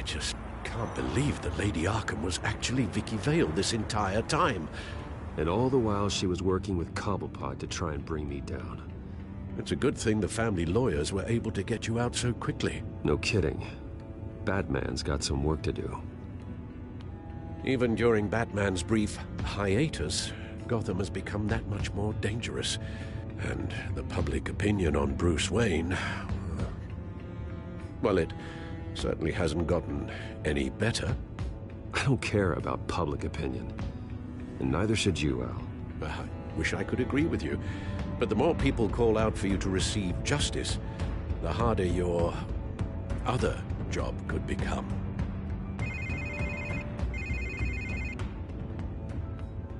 just can't believe that Lady Arkham was actually Vicky Vale this entire time. And all the while she was working with Cobblepot to try and bring me down. It's a good thing the family lawyers were able to get you out so quickly. No kidding. Batman's got some work to do. Even during Batman's brief hiatus, Gotham has become that much more dangerous. And the public opinion on Bruce Wayne... well, it certainly hasn't gotten any better. I don't care about public opinion. And neither should you, Al. I wish I could agree with you. But the more people call out for you to receive justice, the harder your other job could become.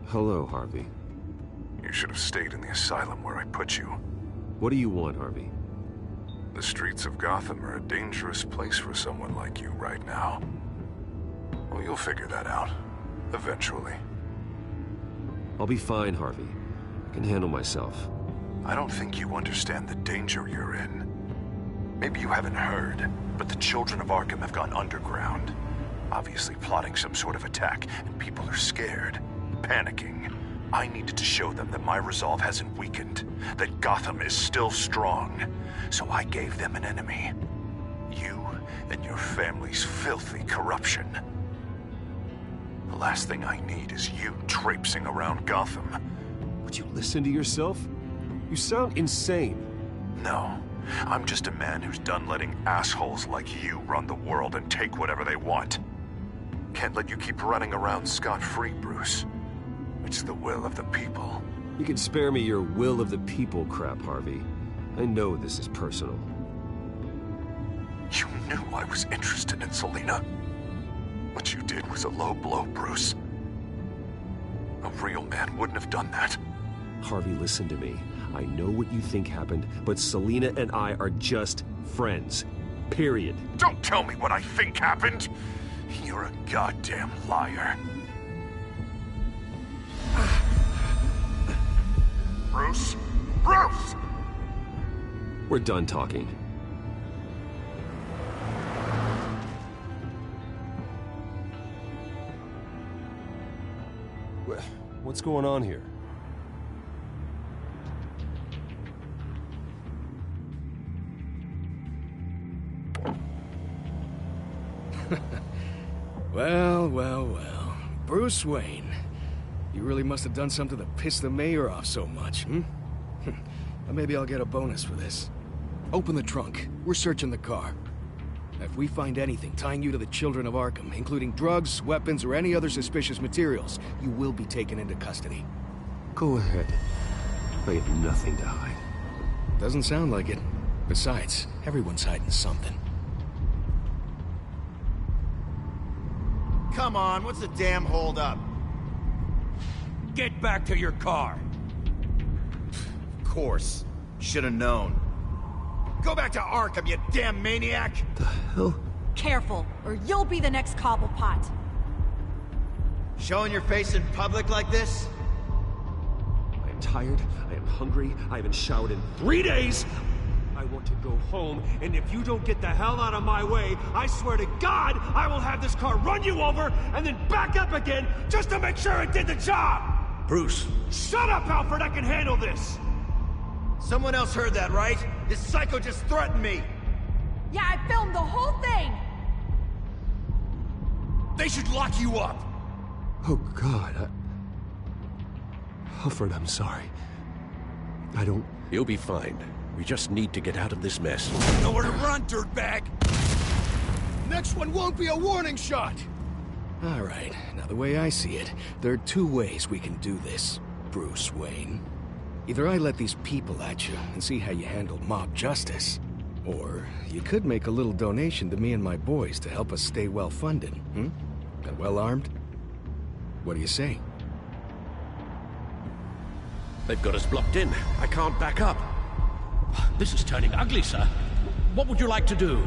Hello, Harvey. You should have stayed in the asylum where I put you. What do you want, Harvey? The streets of Gotham are a dangerous place for someone like you right now. Well, you'll figure that out. Eventually. I'll be fine, Harvey. I can handle myself. I don't think you understand the danger you're in. Maybe you haven't heard, but the children of Arkham have gone underground. Obviously plotting some sort of attack, and people are scared, panicking. I needed to show them that my resolve hasn't weakened, that Gotham is still strong. So I gave them an enemy. You and your family's filthy corruption. The last thing I need is you traipsing around Gotham. Would you listen to yourself? You sound insane. No, I'm just a man who's done letting assholes like you run the world and take whatever they want. Can't let you keep running around scot-free, Bruce. It's the will of the people. You can spare me your will of the people crap, Harvey. I know this is personal. You knew I was interested in Selina. What you did was a low blow, Bruce. A real man wouldn't have done that. Harvey, listen to me. I know what you think happened, but Selina and I are just friends. Period. Don't tell me what I think happened! You're a goddamn liar. Bruce? Bruce! We're done talking. What's going on here? Well. Bruce Wayne. You really must have done something to piss the mayor off so much, hmm? Maybe I'll get a bonus for this. Open the trunk. We're searching the car. If we find anything tying you to the children of Arkham, including drugs, weapons, or any other suspicious materials, you will be taken into custody. Go ahead. I have nothing to hide. Doesn't sound like it. Besides, everyone's hiding something. Come on, what's the damn holdup? Get back to your car! Of course. Should've known. Go back to Arkham, you damn maniac! The hell? Careful, or you'll be the next Cobblepot. Showing your face in public like this? I am tired, I am hungry, I haven't showered in 3 days! I want to go home, and if you don't get the hell out of my way, I swear to God, I will have this car run you over, and then back up again, just to make sure it did the job! Bruce! Shut up, Alfred, I can handle this! Someone else heard that, right? This psycho just threatened me! Yeah, I filmed the whole thing! They should lock you up! Oh, God, Alfred, I'm sorry. I don't... You'll be fine. We just need to get out of this mess. Nowhere to run, dirtbag! Next one won't be a warning shot! All right, now the way I see it, there are 2 ways we can do this, Bruce Wayne. Either I let these people at you and see how you handle mob justice, or you could make a little donation to me and my boys to help us stay well-funded, And well-armed? What do you say? They've got us blocked in. I can't back up. This is turning ugly, sir. What would you like to do?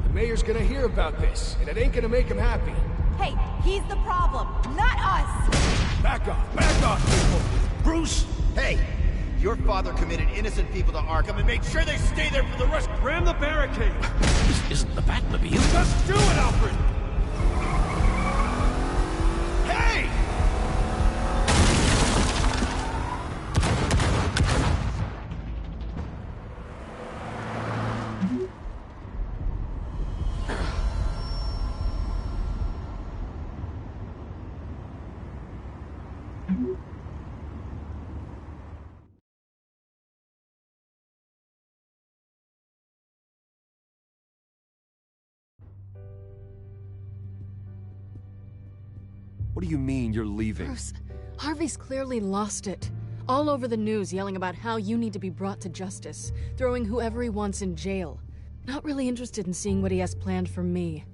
The mayor's gonna hear about this, and it ain't gonna make him happy. Hey, he's the problem, not us! Back off, people! Bruce! Hey! Your father committed innocent people to Arkham and made sure they stay there for the rest. Ram the barricade! This isn't the Batmobile. Just do it, Alfred! Hey! What do you mean you're leaving? Bruce, Harvey's clearly lost it. All over the news yelling about how you need to be brought to justice, throwing whoever he wants in jail. Not really interested in seeing what he has planned for me.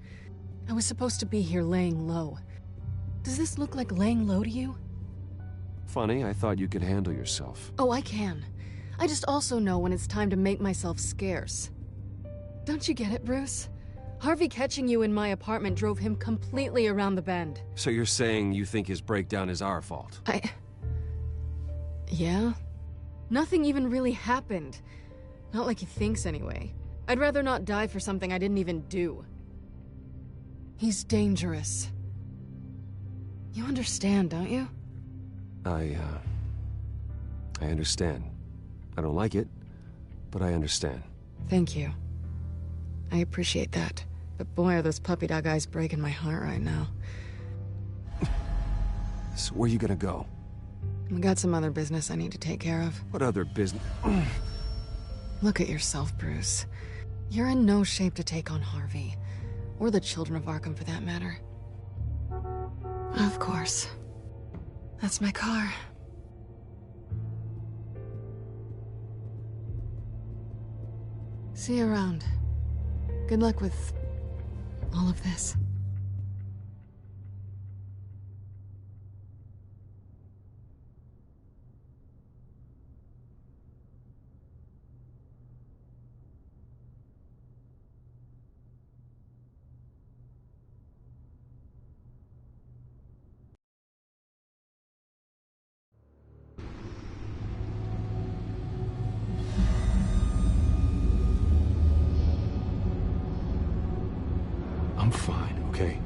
I was supposed to be here laying low. Does this look like laying low to you? Funny, I thought you could handle yourself. Oh, I can. I just also know when it's time to make myself scarce. Don't you get it, Bruce? Harvey catching you in my apartment drove him completely around the bend. So you're saying you think his breakdown is our fault? Yeah? Nothing even really happened. Not like he thinks, anyway. I'd rather not die for something I didn't even do. He's dangerous. You understand, don't you? I understand. I don't like it, but I understand. Thank you. I appreciate that. But boy, are those puppy dog eyes breaking my heart right now. So where are you gonna go? I got some other business I need to take care of. What other business? Look at yourself, Bruce. You're in no shape to take on Harvey. Or the children of Arkham, for that matter. Of course. That's my car. See you around. Good luck with all of this. I'm fine, okay?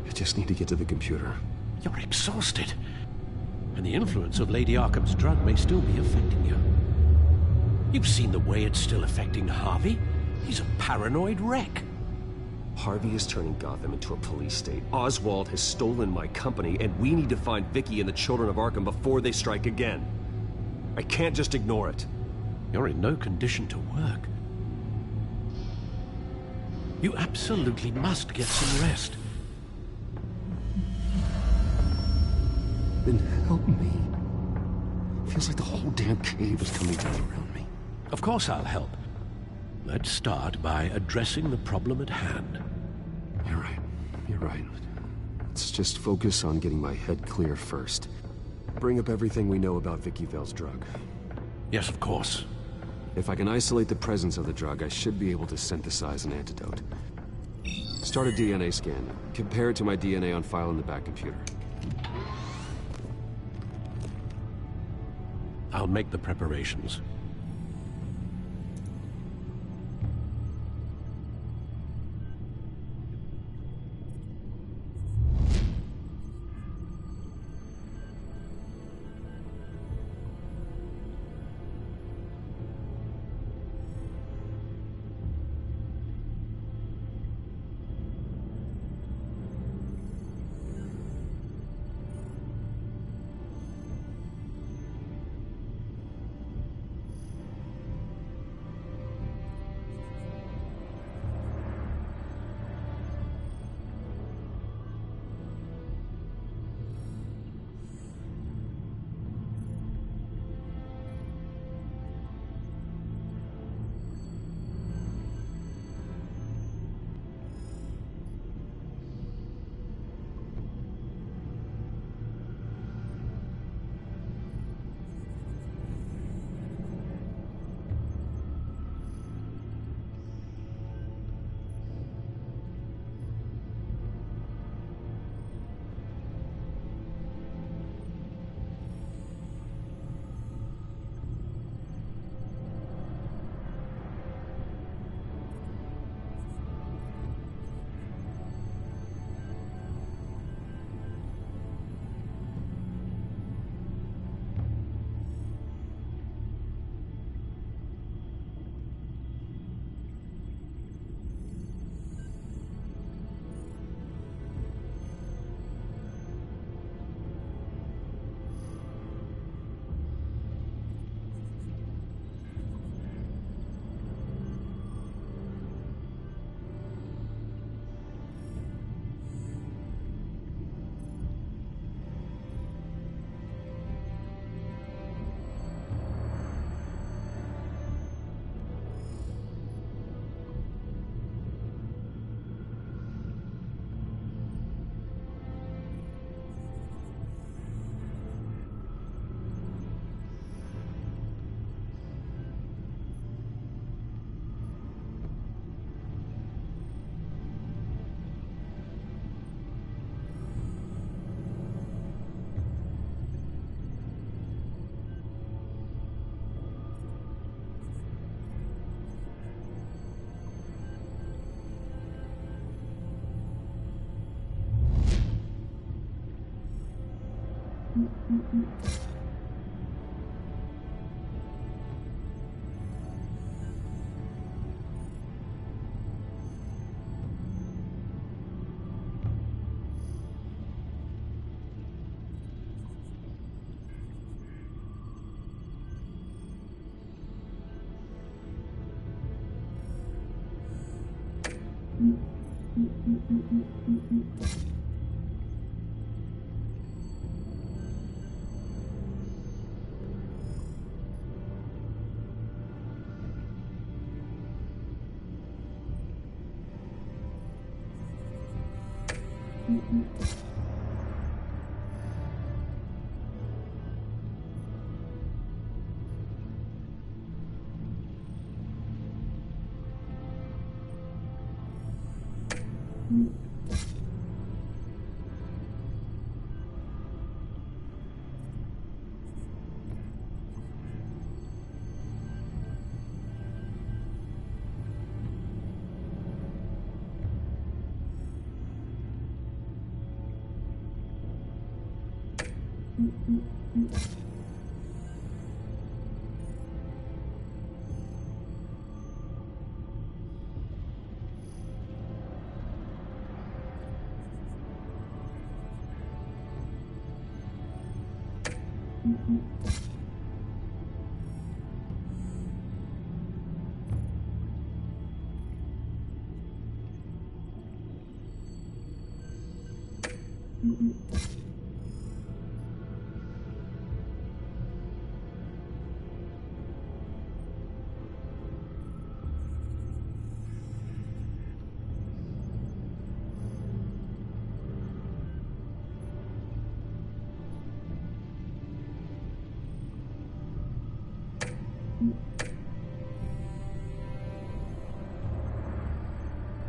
I just need to get to the computer. You're exhausted. And the influence of Lady Arkham's drug may still be affecting you. You've seen the way it's still affecting Harvey. He's a paranoid wreck. Harvey is turning Gotham into a police state. Oswald has stolen my company, and we need to find Vicky and the children of Arkham before they strike again. I can't just ignore it. You're in no condition to work. You absolutely must get some rest. Then help me. Feels like the whole damn cave is coming down around me. Of course I'll help. Let's start by addressing the problem at hand. You're right. You're right. Let's just focus on getting my head clear first. Bring up everything we know about Vicky Vale's drug. Yes, of course. If I can isolate the presence of the drug, I should be able to synthesize an antidote. Start a DNA scan. Compare it to my DNA on file in the back computer. I'll make the preparations.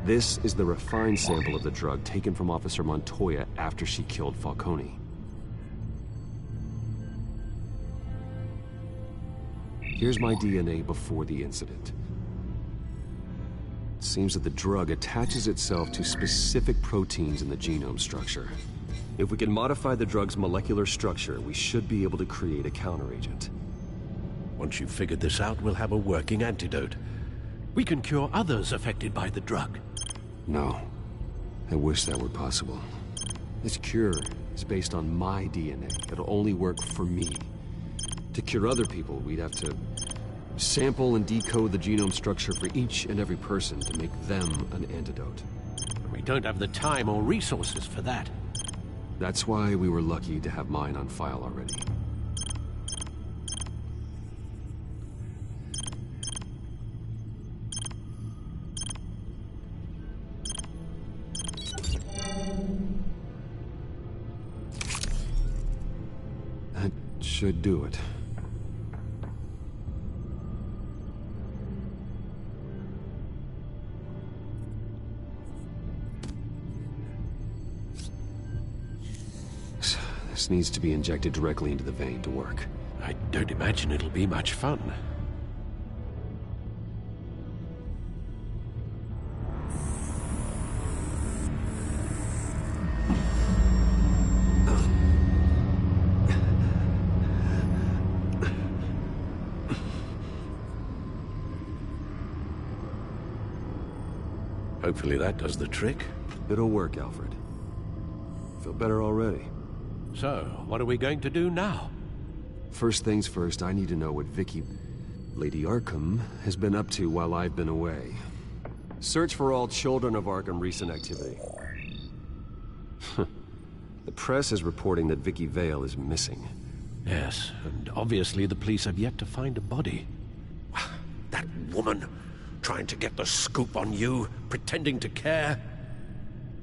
This is the refined sample of the drug taken from Officer Montoya after she killed Falcone. Here's my DNA before the incident. It seems that the drug attaches itself to specific proteins in the genome structure. If we can modify the drug's molecular structure, we should be able to create a counteragent. Once you've figured this out, we'll have a working antidote. We can cure others affected by the drug. No. I wish that were possible. This cure is based on my DNA that'll only work for me. To cure other people, we'd have to sample and decode the genome structure for each and every person to make them an antidote. We don't have the time or resources for that. That's why we were lucky to have mine on file already. That should do it. This needs to be injected directly into the vein to work. I don't imagine it'll be much fun. Hopefully that does the trick. It'll work, Alfred. Feel better already. So, what are we going to do now? First things first, I need to know what Vicky, Lady Arkham, has been up to while I've been away. Search for all children of Arkham recent activity. The press is reporting that Vicky Vale is missing. Yes, and obviously the police have yet to find a body. That woman, trying to get the scoop on you, pretending to care.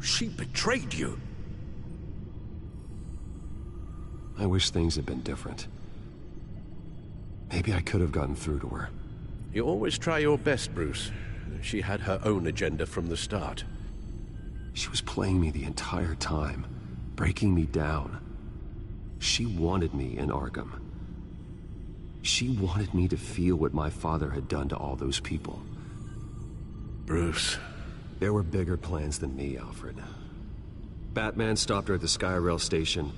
She betrayed you. I wish things had been different. Maybe I could have gotten through to her. You always try your best, Bruce. She had her own agenda from the start. She was playing me the entire time, breaking me down. She wanted me in Arkham. She wanted me to feel what my father had done to all those people. Bruce. There were bigger plans than me, Alfred. Batman stopped her at the Skyrail station,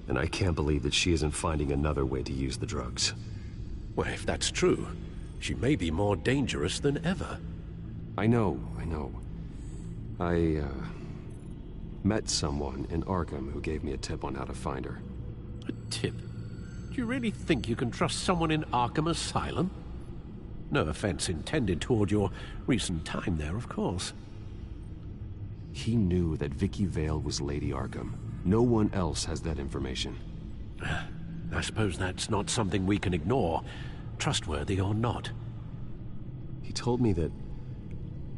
And I can't believe that she isn't finding another way to use the drugs. Well, if that's true, she may be more dangerous than ever. I know. I met someone in Arkham who gave me a tip on how to find her. A tip? Do you really think you can trust someone in Arkham Asylum? No offense intended toward your recent time there, of course. He knew that Vicky Vale was Lady Arkham. No one else has that information. I suppose that's not something we can ignore, trustworthy or not. He told me that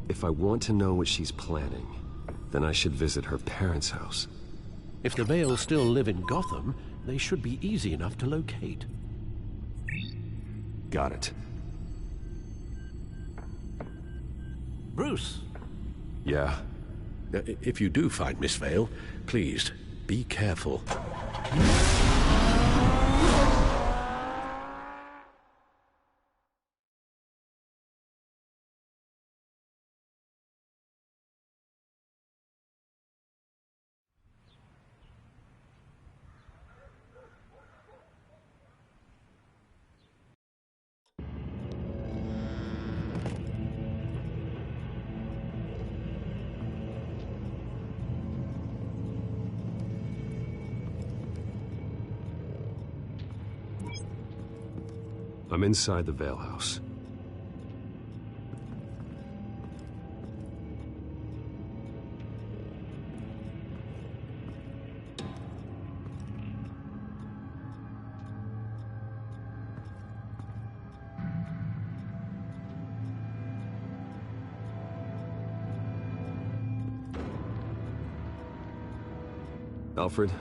if I want to know what she's planning, then I should visit her parents' house. If the Vales still live in Gotham, they should be easy enough to locate. Got it. Bruce? Yeah? If you do find Miss Vale, please, be careful. I'm inside the Vale house. Alfred,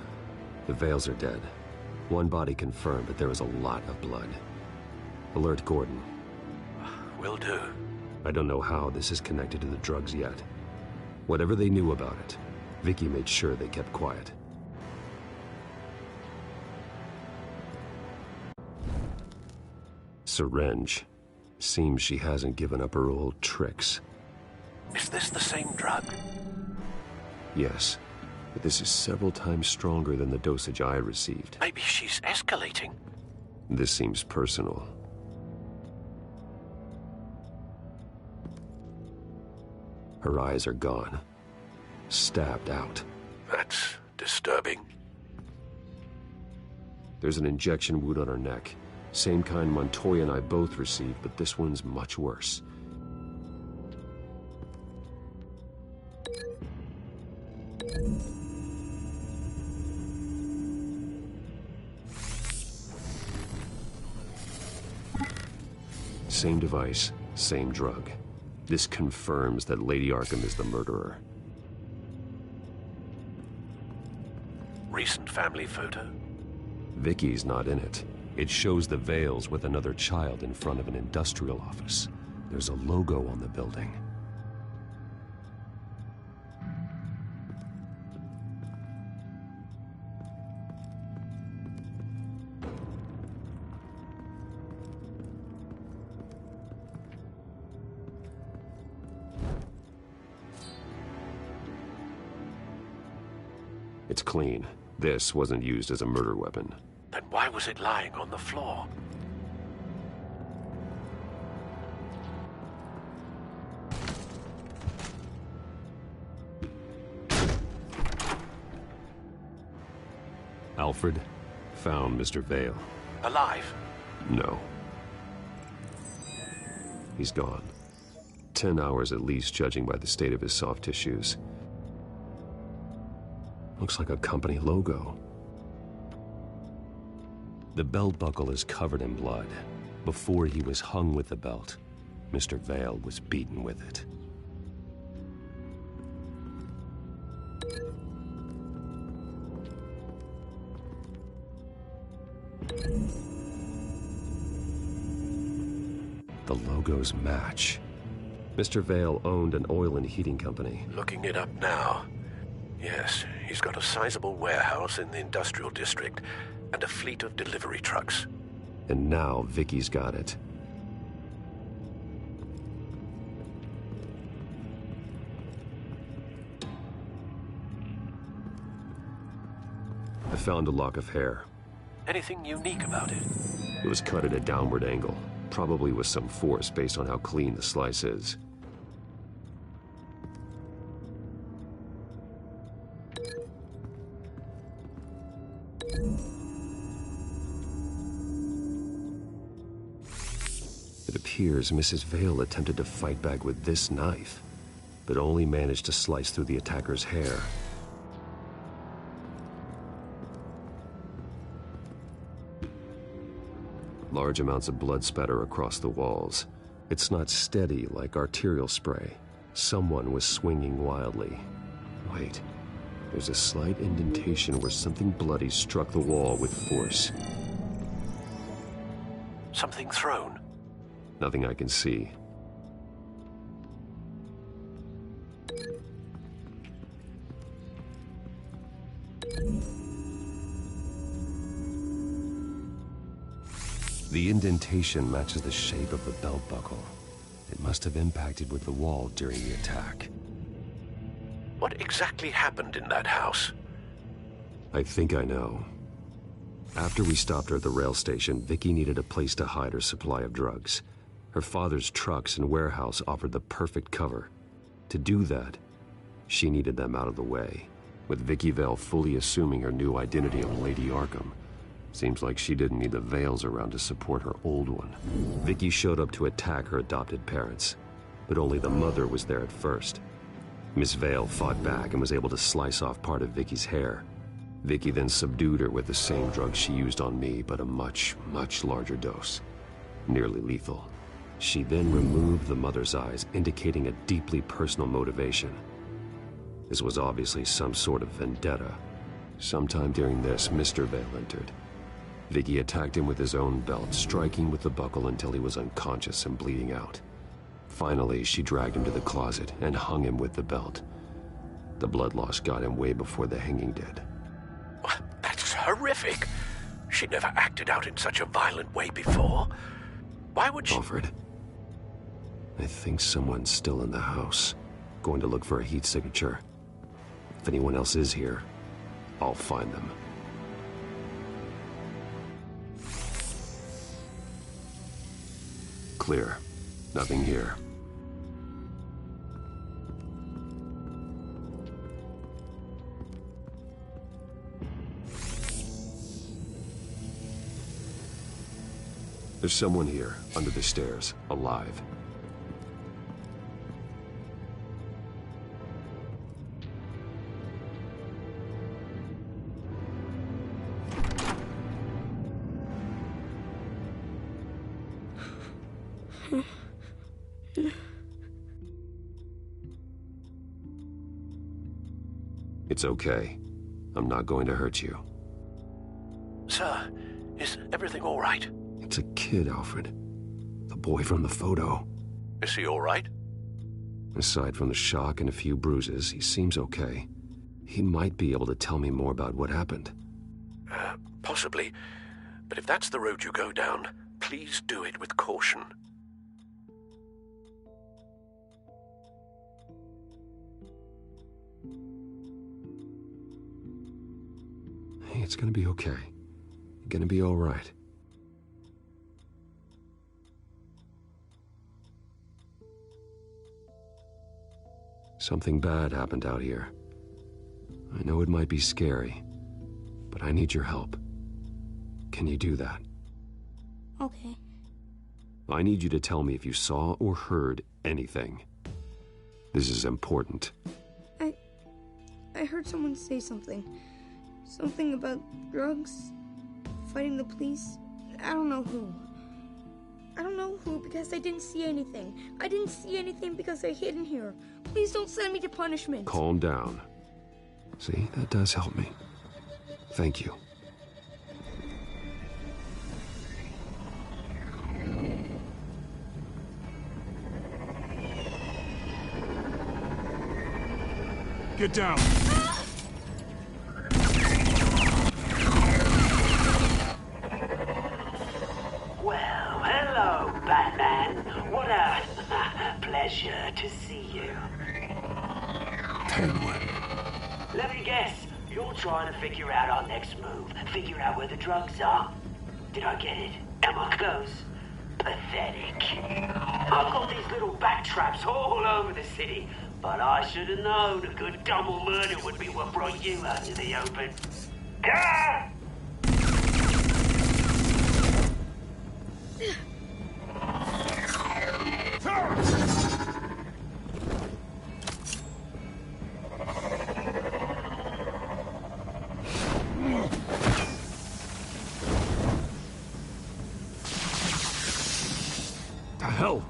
the Vales are dead. One body confirmed, but there is a lot of blood. Alert Gordon. Will do. I don't know how this is connected to the drugs yet. Whatever they knew about it, Vicky made sure they kept quiet. Syringe. Seems she hasn't given up her old tricks. Is this the same drug? Yes, but this is several times stronger than the dosage I received. Maybe she's escalating. This seems personal. Her eyes are gone. Stabbed out. That's disturbing. There's an injection wound on her neck. Same kind Montoya and I both received, but this one's much worse. Same device, same drug. This confirms that Lady Arkham is the murderer. Recent family photo? Vicky's not in it. It shows the Vales with another child in front of an industrial office. There's a logo on the building. It's clean. This wasn't used as a murder weapon. Then why was it lying on the floor? Alfred found Mr. Vale. Alive? No. He's gone. 10 hours at least, judging by the state of his soft tissues. Looks like a company logo. The belt buckle is covered in blood. Before he was hung with the belt, Mr. Vale was beaten with it. The logos match. Mr. Vale owned an oil and heating company. Looking it up now. Yes, he's got a sizable warehouse in the industrial district and a fleet of delivery trucks. And now Vicky's got it. The found a lock of hair. Anything unique about it? It was cut at a downward angle, probably with some force based on how clean the slice is. It appears Mrs. Vale attempted to fight back with this knife, but only managed to slice through the attacker's hair. Large amounts of blood spatter across the walls. It's not steady like arterial spray. Someone was swinging wildly. Wait, there's a slight indentation where something bloody struck the wall with force. Something thrown? Nothing I can see. The indentation matches the shape of the belt buckle. It must have impacted with the wall during the attack. What exactly happened in that house? I think I know. After we stopped her at the rail station, Vicky needed a place to hide her supply of drugs. Her father's trucks and warehouse offered the perfect cover. To do that, she needed them out of the way, with Vicky Vale fully assuming her new identity of Lady Arkham. Seems like she didn't need the Vales around to support her old one. Vicky showed up to attack her adopted parents, but only the mother was there at first. Miss Vale fought back and was able to slice off part of Vicky's hair. Vicky then subdued her with the same drug she used on me, but a much, much larger dose. Nearly lethal. She then removed the mother's eyes, indicating a deeply personal motivation. This was obviously some sort of vendetta. Sometime during this, Mr. Vale entered. Vicky attacked him with his own belt, striking with the buckle until he was unconscious and bleeding out. Finally, she dragged him to the closet and hung him with the belt. The blood loss got him way before the hanging did. That's horrific. She never acted out in such a violent way before. Why would she... Alfred, I think someone's still in the house, going to look for a heat signature. If anyone else is here, I'll find them. Clear. Nothing here. There's someone here, under the stairs, alive. It's okay. I'm not going to hurt you. Sir, is everything all right? It's a kid, Alfred. The boy from the photo. Is he all right? Aside from the shock and a few bruises, he seems okay. He might be able to tell me more about what happened. Possibly. But if that's the road you go down, please do it with caution. Hey, it's gonna be okay. You're gonna be all right. Something bad happened out here. I know it might be scary, but I need your help. Can you do that? Okay. I need you to tell me if you saw or heard anything. This is important. I heard someone say something. Something about drugs, fighting the police. I don't know who. I don't know who because I didn't see anything. I didn't see anything because I hid in here. Please don't send me to punishment. Calm down. See, that does help me. Thank you. Get down. Well, hello, Batman. What a pleasure to see you. Penguin. Let me guess. You're trying to figure out our next move. Figure out where the drugs are. Did I get it? Am I close? Pathetic. I've got these little back traps all over the city, but I should have known a good double murder would be what brought you out to the open. Ah! The hell?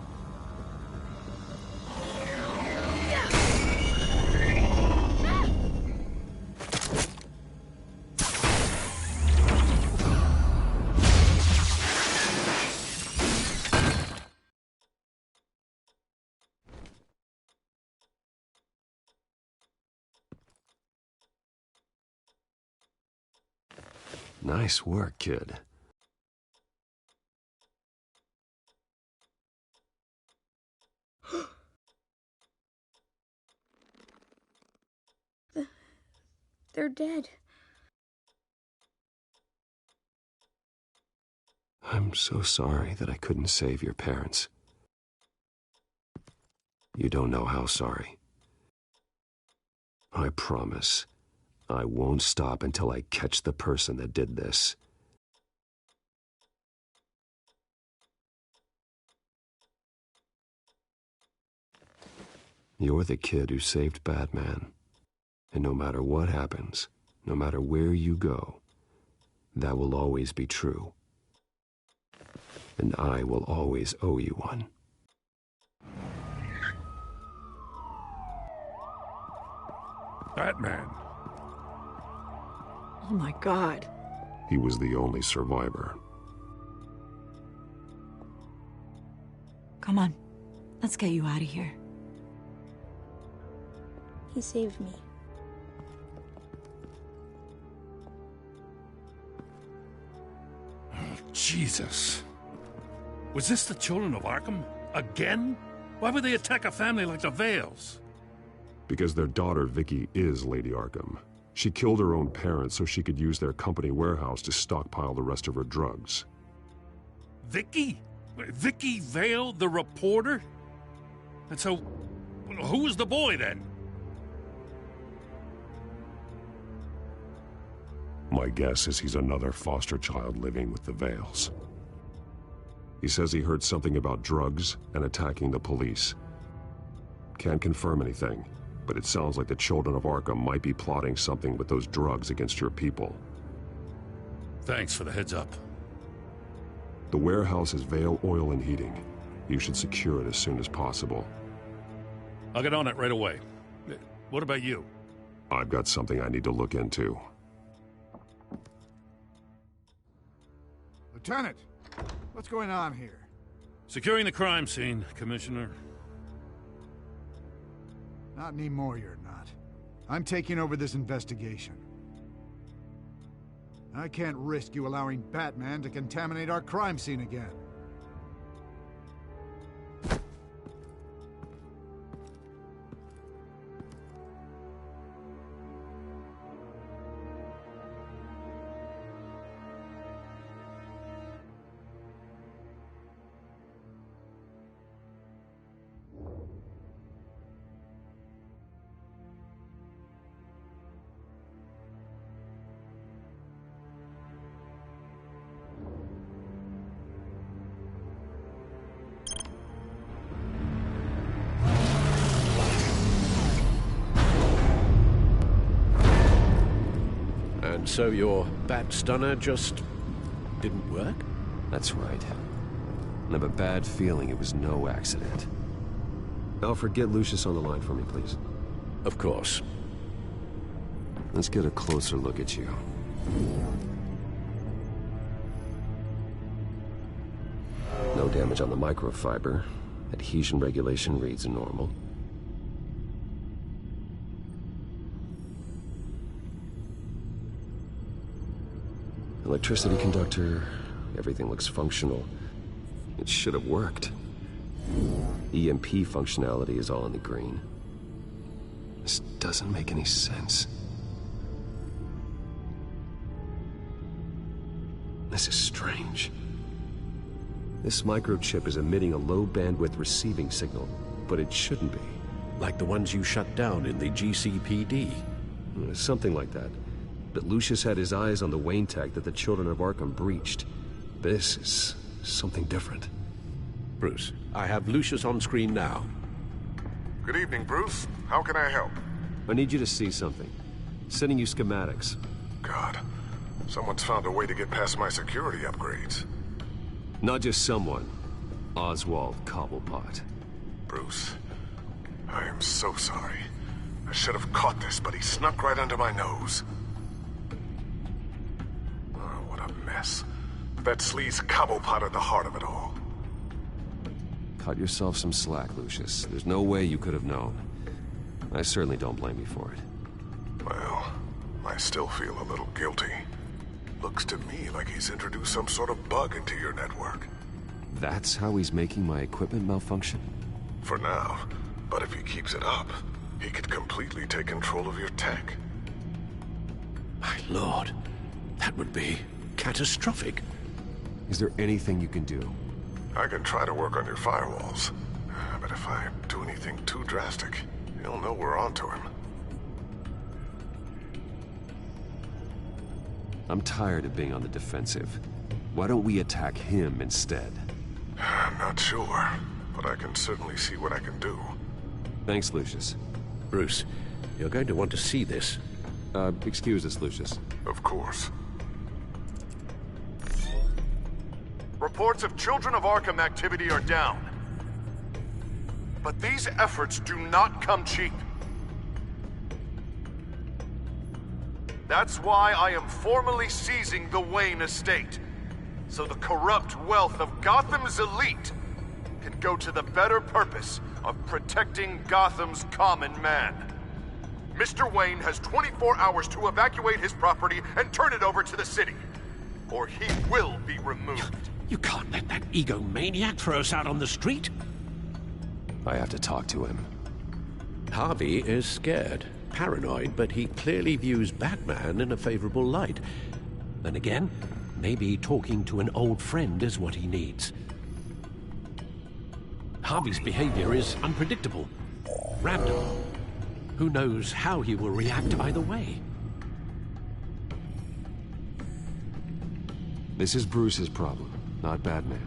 Nice work, kid. They're dead. I'm so sorry that I couldn't save your parents. You don't know how sorry. I promise, I won't stop until I catch the person that did this. You're the kid who saved Batman. And no matter what happens, no matter where you go, that will always be true. And I will always owe you one. Batman. Oh my God. He was the only survivor. Come on, let's get you out of here. He saved me. Jesus. Was this the children of Arkham? Again? Why would they attack a family like the Vales? Because their daughter, Vicky, is Lady Arkham. She killed her own parents so she could use their company warehouse to stockpile the rest of her drugs. Vicky? Vicky Vale, the reporter? And so, who was the boy then? My guess is he's another foster child living with the Vales. He says he heard something about drugs and attacking the police. Can't confirm anything, but it sounds like the children of Arkham might be plotting something with those drugs against your people. Thanks for the heads up. The warehouse is Vale Oil and Heating. You should secure it as soon as possible. I'll get on it right away. What about you? I've got something I need to look into. Lieutenant, what's going on here? Securing the crime scene, Commissioner. Not anymore, you're not. I'm taking over this investigation. I can't risk you allowing Batman to contaminate our crime scene again. And so your bat stunner just didn't work? That's right. I have a bad feeling it was no accident. Alfred, get Lucius on the line for me, please. Of course. Let's get a closer look at you. No damage on the microfiber. Adhesion regulation reads normal. Electricity conductor, everything looks functional. It should have worked. EMP functionality is all in the green. This doesn't make any sense. This is strange. This microchip is emitting a low-bandwidth receiving signal, but it shouldn't be. Like the ones you shut down in the GCPD. Something like that. But Lucius had his eyes on the Wayne tech that the Children of Arkham breached. This is something different. Bruce, I have Lucius on screen now. Good evening, Bruce. How can I help? I need you to see something. Sending you schematics. God, someone's found a way to get past my security upgrades. Not just someone. Oswald Cobblepot. Bruce, I am so sorry. I should have caught this, but he snuck right under my nose. Oh, what a mess. That sleaze Cobblepot at the heart of it all. Cut yourself some slack, Lucius. There's no way you could have known. I certainly don't blame you for it. Well, I still feel a little guilty. Looks to me like he's introduced some sort of bug into your network. That's how he's making my equipment malfunction? For now. But if he keeps it up, he could completely take control of your tech. My lord, that would be catastrophic. Is there anything you can do? I can try to work on your firewalls. But if I do anything too drastic, he'll know we're onto him. I'm tired of being on the defensive. Why don't we attack him instead? I'm not sure, but I can certainly see what I can do. Thanks, Lucius. Bruce, you're going to want to see this. Excuse us, Lucius. Of course. Reports of Children of Arkham activity are down. But these efforts do not come cheap. That's why I am formally seizing the Wayne estate, so the corrupt wealth of Gotham's elite can go to the better purpose of protecting Gotham's common man. Mr. Wayne has 24 hours to evacuate his property and turn it over to the city, or he will be removed. You can't let that egomaniac throw us out on the street. I have to talk to him. Harvey is scared, paranoid, but he clearly views Batman in a favorable light. Then again, maybe talking to an old friend is what he needs. Harvey's behavior is unpredictable, random. Who knows how he will react either way? This is Bruce's problem, not Batman.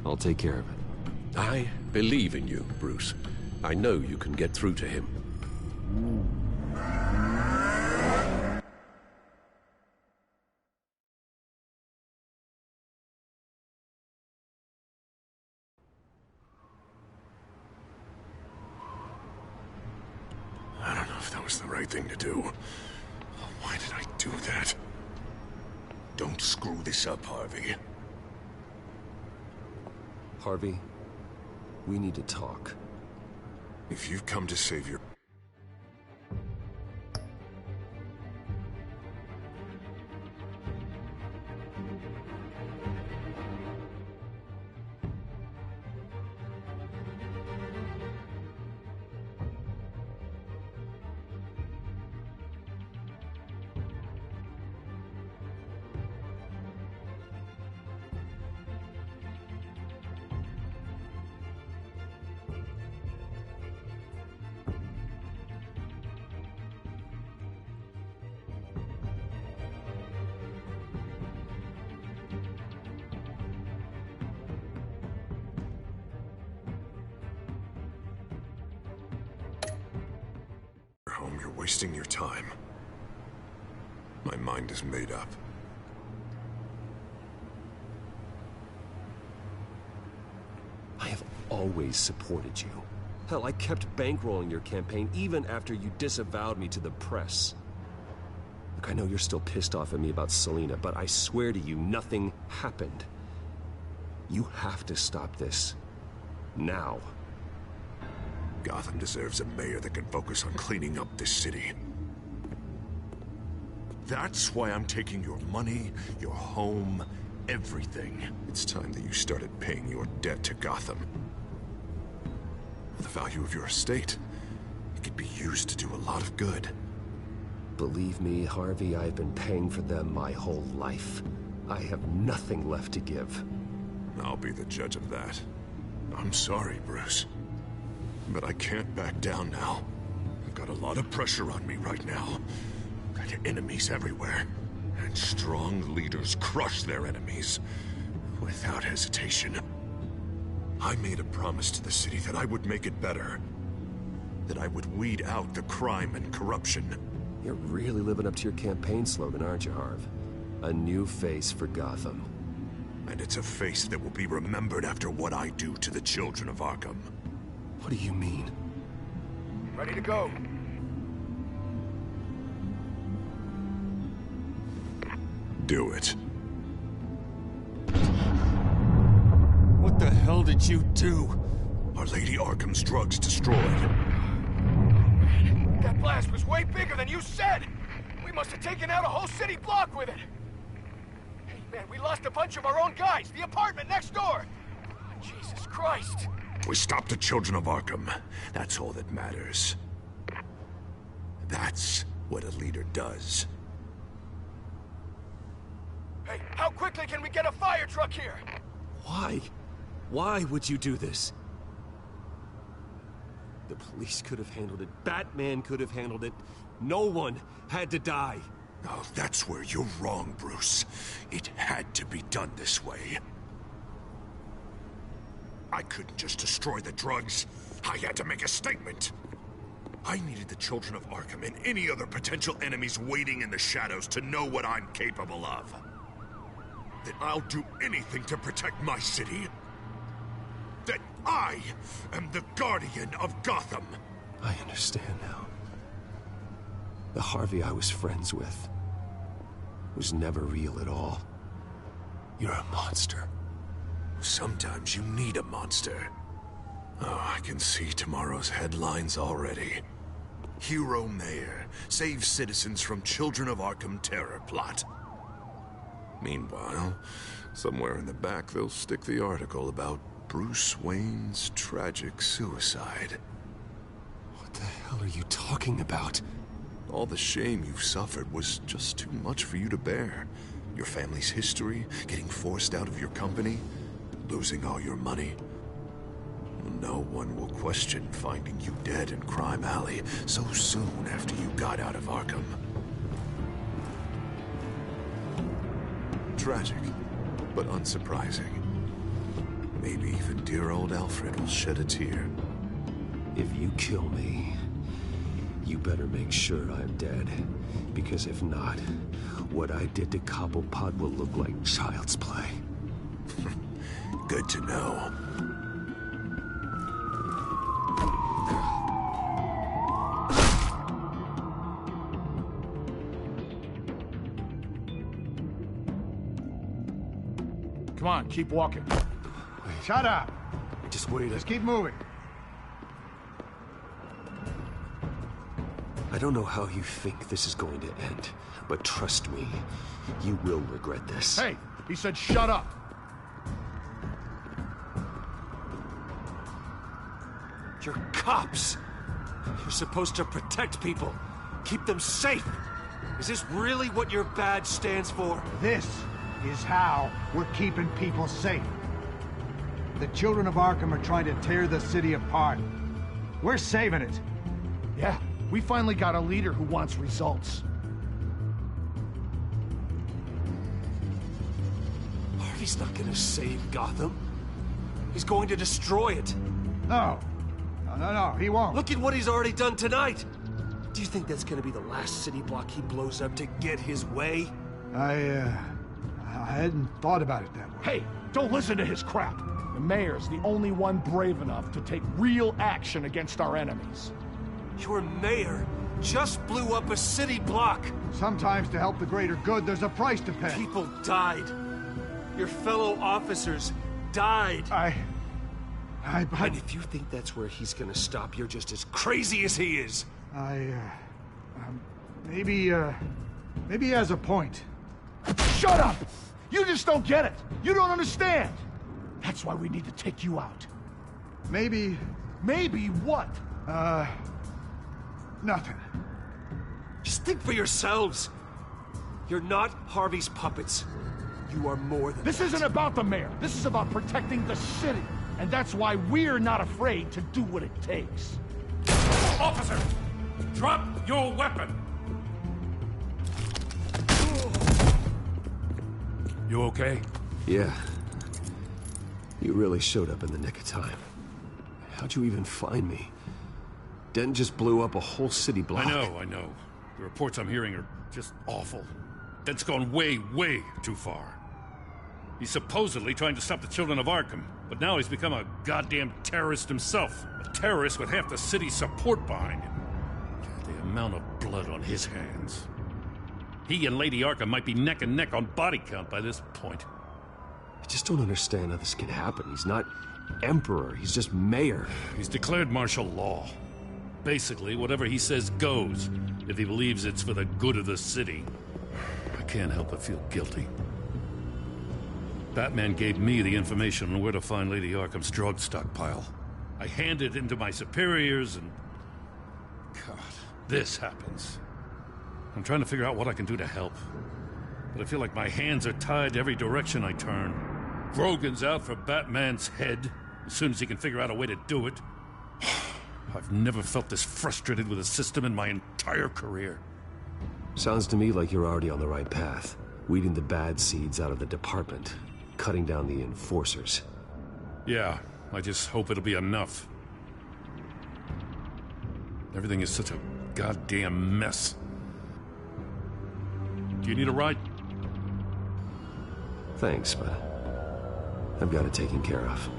I'll take care of it. I believe in you, Bruce. I know you can get through to him. I don't know if that was the right thing to do. Why did I do that? Don't screw this up, Harvey. Harvey, we need to talk. If you've come to save your... home, you're wasting your time. My mind is made up. I have always supported you. Hell, I kept bankrolling your campaign even after you disavowed me to the press. Look, I know you're still pissed off at me about Selina, but I swear to you, nothing happened. You have to stop this. Now. Gotham deserves a mayor that can focus on cleaning up this city. That's why I'm taking your money, your home, everything. It's time that you started paying your debt to Gotham. The value of your estate, it could be used to do a lot of good. Believe me, Harvey, I've been paying for them my whole life. I have nothing left to give. I'll be the judge of that. I'm sorry, Bruce. But I can't back down now. I've got a lot of pressure on me right now. I've got enemies everywhere. And strong leaders crush their enemies without hesitation. I made a promise to the city that I would make it better. That I would weed out the crime and corruption. You're really living up to your campaign slogan, aren't you, Harv? A new face for Gotham. And it's a face that will be remembered after what I do to the children of Arkham. What do you mean? Ready to go. Do it. What the hell did you do? Are Lady Arkham's drugs destroyed? Man, that blast was way bigger than you said! We must have taken out a whole city block with it! Hey man, we lost a bunch of our own guys! The apartment next door! Jesus Christ! We stopped the children of Arkham. That's all that matters. That's what a leader does. Hey, how quickly can we get a fire truck here? Why? Why would you do this? The police could have handled it. Batman could have handled it. No one had to die. Oh, that's where you're wrong, Bruce. It had to be done this way. I couldn't just destroy the drugs. I had to make a statement. I needed the children of Arkham and any other potential enemies waiting in the shadows to know what I'm capable of. That I'll do anything to protect my city. That I am the guardian of Gotham. I understand now. The Harvey I was friends with was never real at all. You're a monster. Sometimes you need a monster. Oh, I can see tomorrow's headlines already. Hero Mayor saves citizens from Children of Arkham terror plot. Meanwhile, somewhere in the back they'll stick the article about Bruce Wayne's tragic suicide. What the hell are you talking about? All the shame you've suffered was just too much for you to bear. Your family's history, getting forced out of your company, losing all your money. No one will question finding you dead in Crime Alley so soon after you got out of Arkham. Tragic, but unsurprising. Maybe even dear old Alfred will shed a tear. If you kill me, you better make sure I'm dead. Because if not, what I did to Cobblepot will look like child's play. Good to know. Come on, keep walking. Shut up! Just wait. Just keep moving. I don't know how you think this is going to end, but trust me, you will regret this. Hey, he said shut up. You're cops. You're supposed to protect people, keep them safe. Is this really what your badge stands for? This is how we're keeping people safe. The children of Arkham are trying to tear the city apart. We're saving it. Yeah, we finally got a leader who wants results. Harvey's not gonna save Gotham. He's going to destroy it. No, he won't. Look at what he's already done tonight. Do you think that's gonna be the last city block he blows up to get his way? I hadn't thought about it that way. Hey, don't listen to his crap. The mayor's the only one brave enough to take real action against our enemies. Your mayor just blew up a city block. Sometimes to help the greater good, there's a price to pay. People died. Your fellow officers died. And if you think that's where he's gonna stop, you're just as crazy as he is. Maybe he has a point. Shut up! You just don't get it. You don't understand. That's why we need to take you out. Maybe... Maybe what? Nothing. Just think for yourselves. You're not Harvey's puppets. You are more than This isn't about the mayor. This is about protecting the city. And that's why we're not afraid to do what it takes. Officer! Drop your weapon! You okay? Yeah. You really showed up in the nick of time. How'd you even find me? Dent just blew up a whole city block. I know. The reports I'm hearing are just awful. Dent's gone way, way too far. He's supposedly trying to stop the children of Arkham, but now he's become a goddamn terrorist himself. A terrorist with half the city's support behind him. The amount of blood on his hands. He and Lady Arkham might be neck and neck on body count by this point. I just don't understand how this can happen. He's not Emperor, he's just Mayor. He's declared martial law. Basically, whatever he says goes, if he believes it's for the good of the city. I can't help but feel guilty. Batman gave me the information on where to find Lady Arkham's drug stockpile. I handed it in to my superiors and... God, this happens. I'm trying to figure out what I can do to help. But I feel like my hands are tied every direction I turn. Grogan's out for Batman's head, as soon as he can figure out a way to do it. I've never felt this frustrated with a system in my entire career. Sounds to me like you're already on the right path. Weeding the bad seeds out of the department. Cutting down the enforcers. Yeah, I just hope it'll be enough. Everything is such a goddamn mess. Do you need a ride? Thanks, but I've got it taken care of.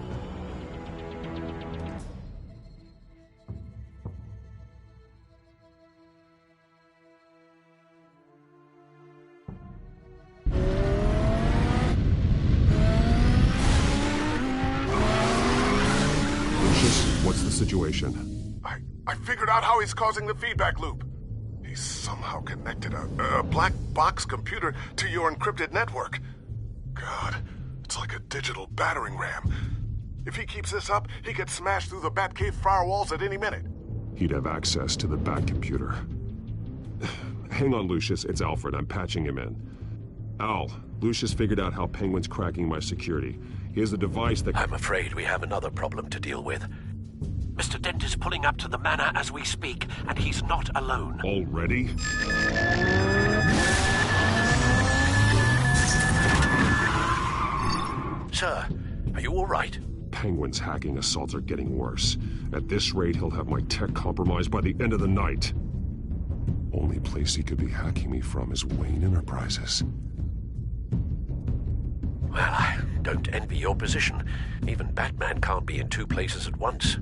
What's the situation? I figured out how he's causing the feedback loop. He's somehow connected a black box computer to your encrypted network. God, it's like a digital battering ram. If he keeps this up, he could smash through the Batcave firewalls at any minute. He'd have access to the Bat computer. Hang on, Lucius. It's Alfred. I'm patching him in. Al, Lucius figured out how Penguin's cracking my security. He has a device that... I'm afraid we have another problem to deal with. Mr. Dent is pulling up to the manor as we speak, and he's not alone. Already? Sir, are you all right? Penguin's hacking assaults are getting worse. At this rate, he'll have my tech compromised by the end of the night. Only place he could be hacking me from is Wayne Enterprises. Well, I don't envy your position. Even Batman can't be in two places at once.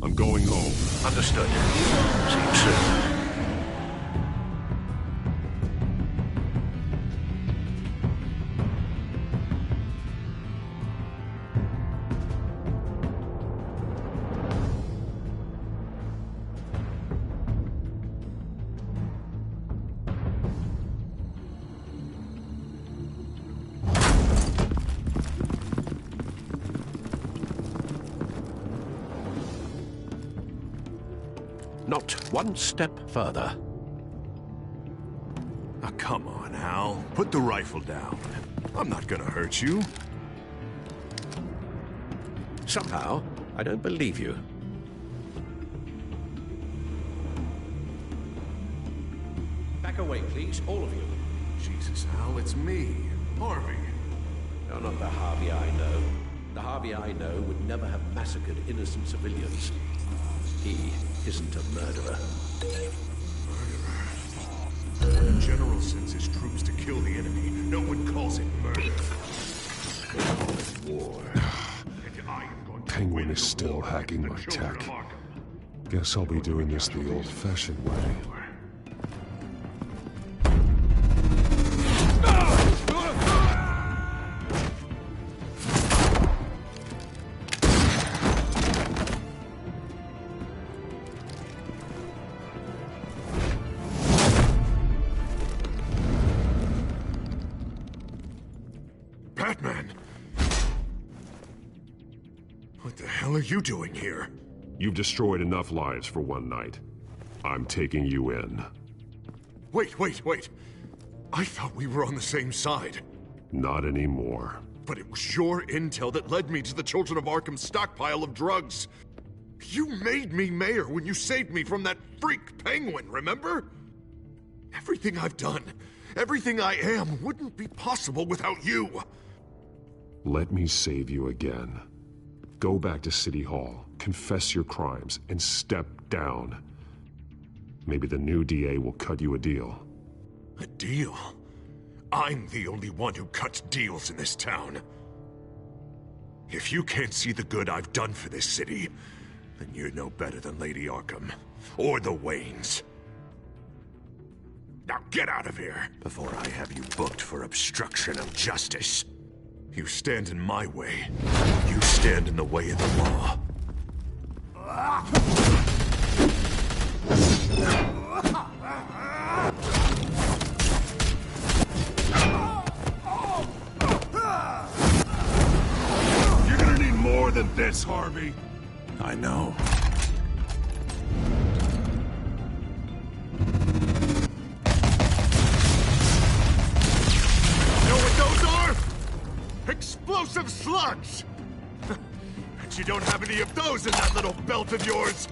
I'm going home. Understood. See you soon. Not one step further. Now, come on, Al. Put the rifle down. I'm not gonna hurt you. Somehow, I don't believe you. Back away, please, all of you. Jesus, Al, it's me, Harvey. You're not the Harvey I know. The Harvey I know would never have massacred innocent civilians. He isn't a murderer. When a general sends his troops to kill the enemy, no one calls it murder. War. Penguin is still hacking my tech. Guess I'll be doing this the old-fashioned way. Batman! What the hell are you doing here? You've destroyed enough lives for one night. I'm taking you in. Wait. I thought we were on the same side. Not anymore. But it was your intel that led me to the Children of Arkham's stockpile of drugs. You made me mayor when you saved me from that freak Penguin, remember? Everything I've done, everything I am, wouldn't be possible without you. Let me save you again. Go back to City Hall, confess your crimes, and step down. Maybe the new DA will cut you a deal. A deal? I'm the only one who cuts deals in this town. If you can't see the good I've done for this city, then you're no better than Lady Arkham, or the Waynes. Now get out of here, before I have you booked for obstruction of justice. You stand in my way. You stand in the way of the law. You're gonna need more than this, Harvey. I know. Know what those are? Explosive slugs! Bet you don't have any of those in that little belt of yours!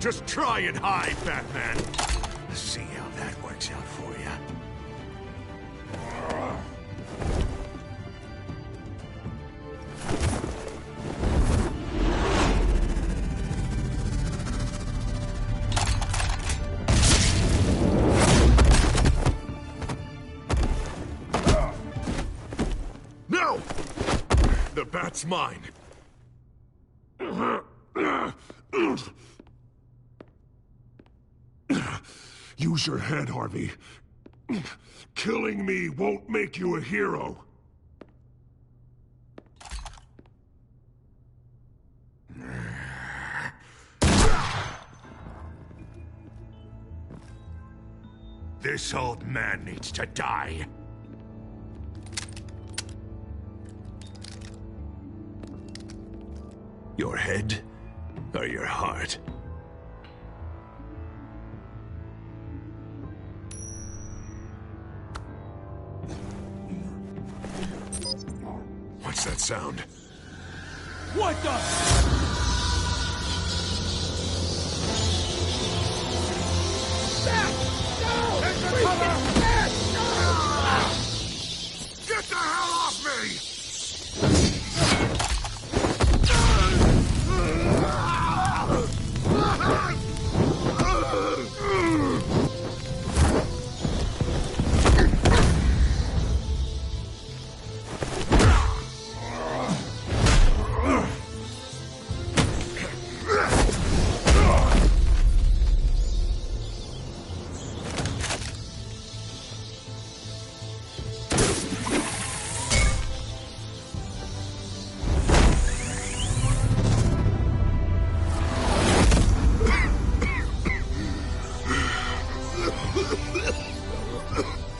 Just try and hide, Batman. Let's see how that works out for you. No! The bat's mine. Use your head, Harvey. Killing me won't make you a hero. This old man needs to die. Your head or your heart? What's that sound? What the? Get the hell off me!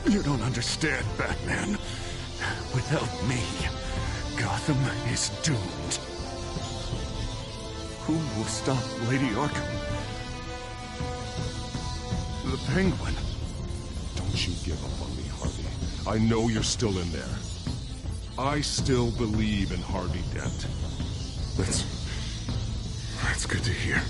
You don't understand, Batman. Without me, Gotham is doomed. Who will stop Lady Arkham? The Penguin. Don't you give up on me, Harvey. I know you're still in there. I still believe in Harvey Dent. That's good to hear.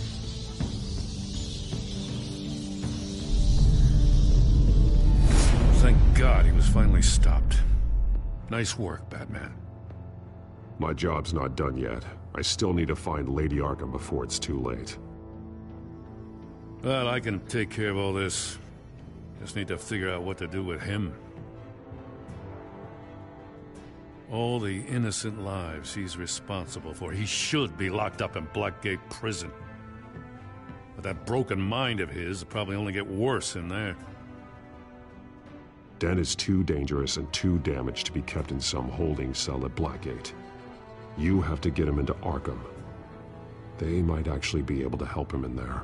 Thank God he was finally stopped. Nice work, Batman. My job's not done yet. I still need to find Lady Arkham before it's too late. Well, I can take care of all this. Just need to figure out what to do with him. All the innocent lives he's responsible for. He should be locked up in Blackgate Prison. But that broken mind of his will probably only get worse in there. Dent is too dangerous and too damaged to be kept in some holding cell at Blackgate. You have to get him into Arkham. They might actually be able to help him in there.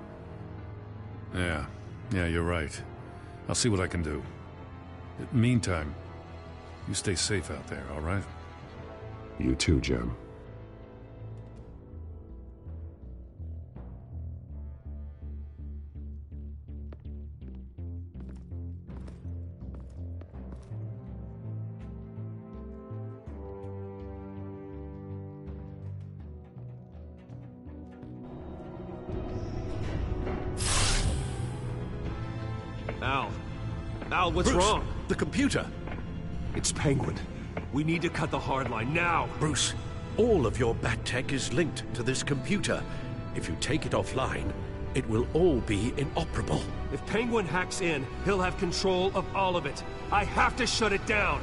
Yeah, you're right. I'll see what I can do. Meantime, you stay safe out there, all right? You too, Jim. Al, what's Bruce, wrong? The computer. It's Penguin. We need to cut the hard line now. Bruce, all of your bat tech is linked to this computer. If you take it offline, it will all be inoperable. If Penguin hacks in, he'll have control of all of it. I have to shut it down.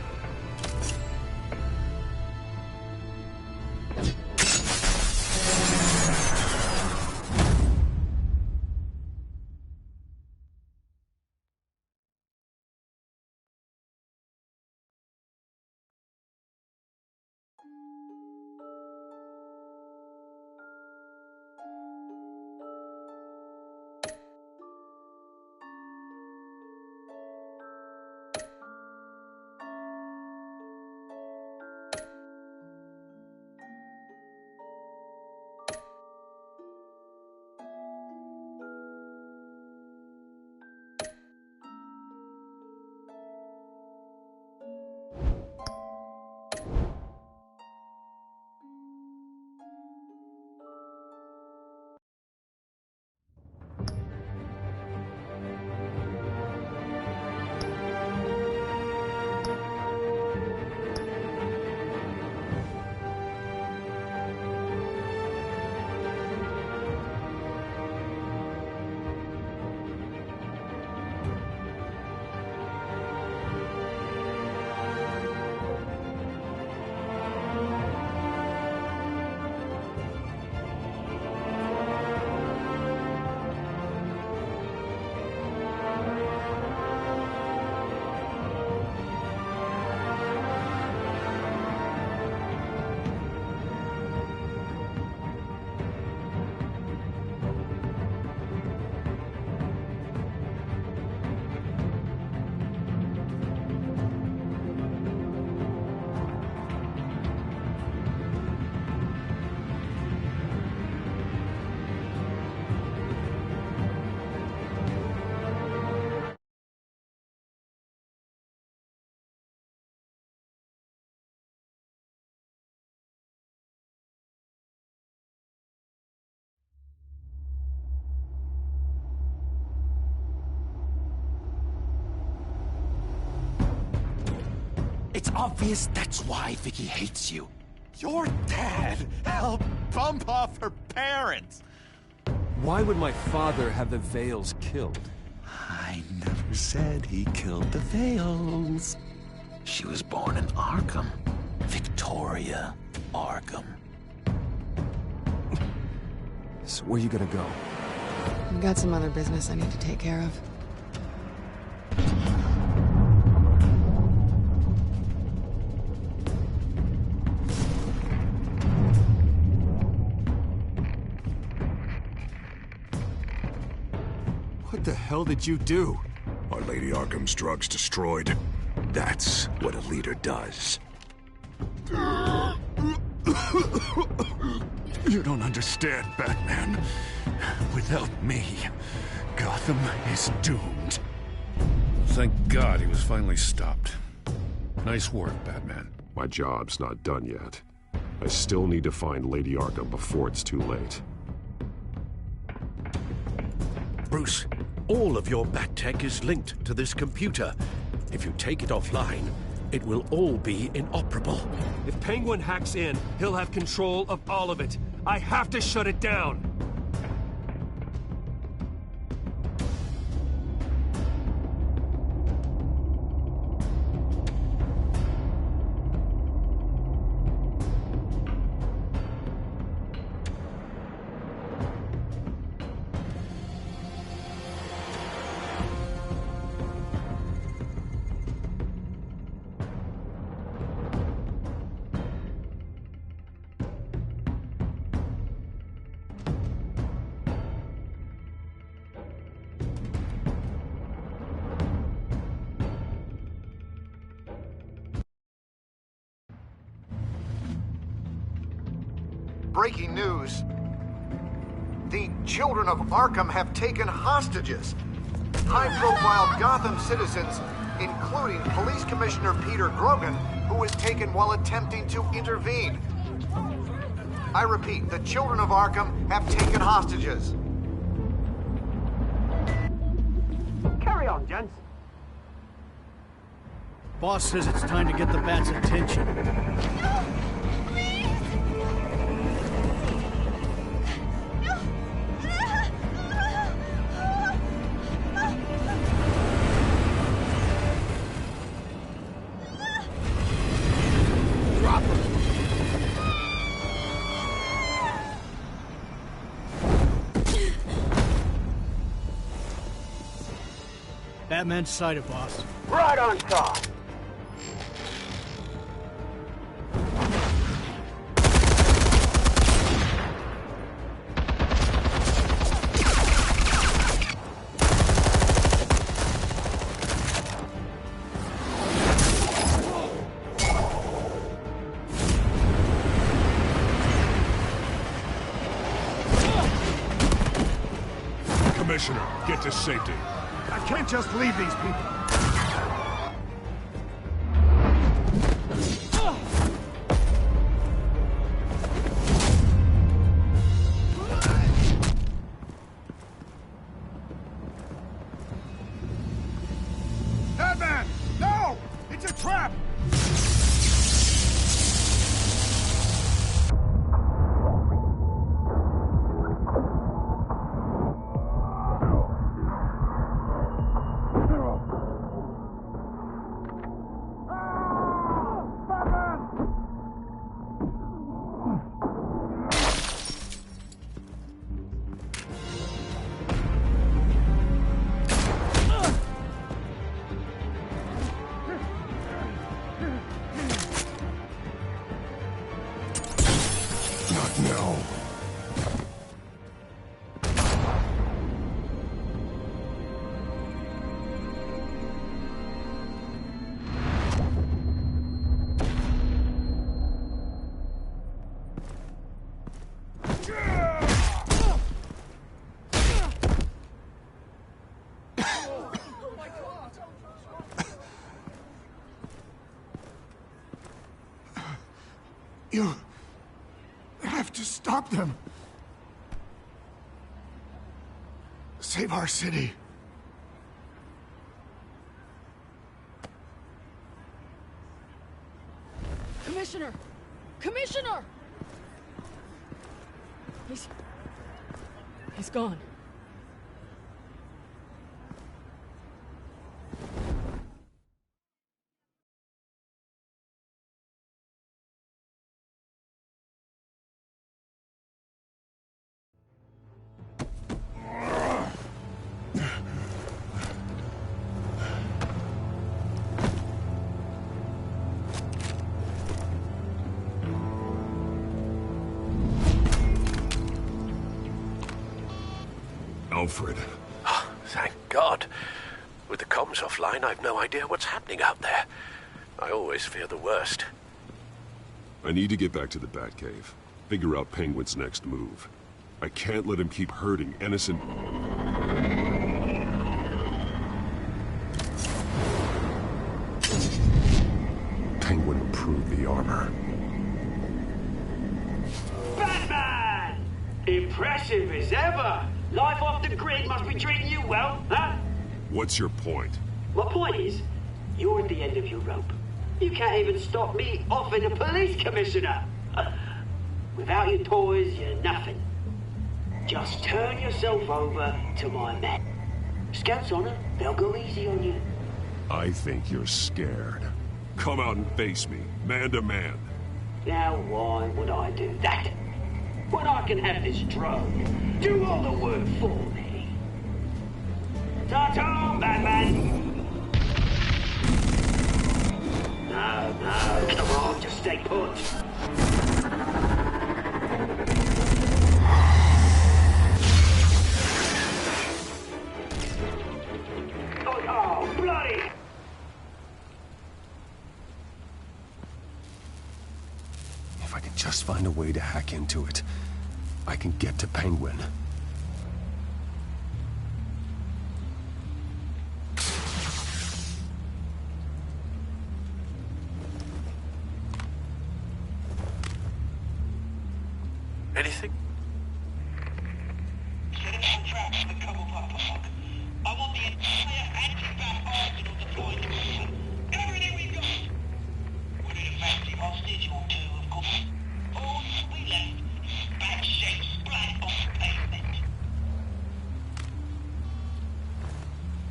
It's obvious that's why Vicky hates you. Your dad helped bump off her parents. Why would my father have the Vales killed? I never said he killed the Vales. She was born in Arkham. Victoria Arkham. So where you gonna go? I've got some other business I need to take care of. What the hell did you do? Are Lady Arkham's drugs destroyed? That's what a leader does. You don't understand, Batman. Without me, Gotham is doomed. Thank God he was finally stopped. Nice work, Batman. My job's not done yet. I still need to find Lady Arkham before it's too late. Bruce, all of your bat tech is linked to this computer. If you take it offline, it will all be inoperable. If Penguin hacks in, he'll have control of all of it. I have to shut it down. Breaking news. The children of Arkham have taken hostages. High-profile Gotham citizens, including Police Commissioner Peter Grogan, who was taken while attempting to intervene. I repeat, the children of Arkham have taken hostages. Carry on, gents. Boss says it's time to get the Bat's attention. Batman's sighted, boss. Right on top. Commissioner, get to safety. I can't just leave these people. Batman! No! It's a trap! No. You have to stop them. Save our city. Commissioner! Commissioner! He's gone. Alfred. Oh, thank God. With the comms offline, I've no idea what's happening out there. I always fear the worst. I need to get back to the Batcave. Figure out Penguin's next move. I can't let him keep hurting innocent... Penguin improved the armor. Batman! Impressive as ever! Life off the grid must be treating you well, huh? What's your point? My point is, you're at the end of your rope. You can't even stop me offing a police commissioner. Without your toys, you're nothing. Just turn yourself over to my men. Scouts honor, they'll go easy on you. I think you're scared. Come out and face me, man to man. Now why would I do that? When I can have this drone do all the work for me. Ta-ta, Batman! No, come on, just stay put. Oh, bloody! If I could just find a way to hack into it, I can get to Penguin. Anything?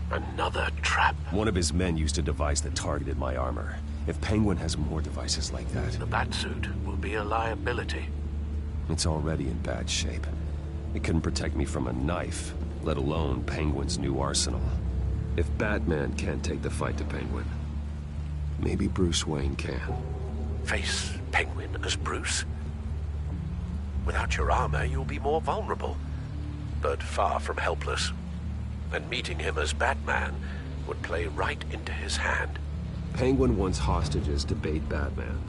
Another trap. One of his men used a device that targeted my armor. If Penguin has more devices like that... The Batsuit will be a liability. It's already in bad shape. It couldn't protect me from a knife, let alone Penguin's new arsenal. If Batman can't take the fight to Penguin, maybe Bruce Wayne can. Face Penguin as Bruce? Without your armor, you'll be more vulnerable, but far from helpless. And meeting him as Batman would play right into his hand. Penguin wants hostages to bait Batman.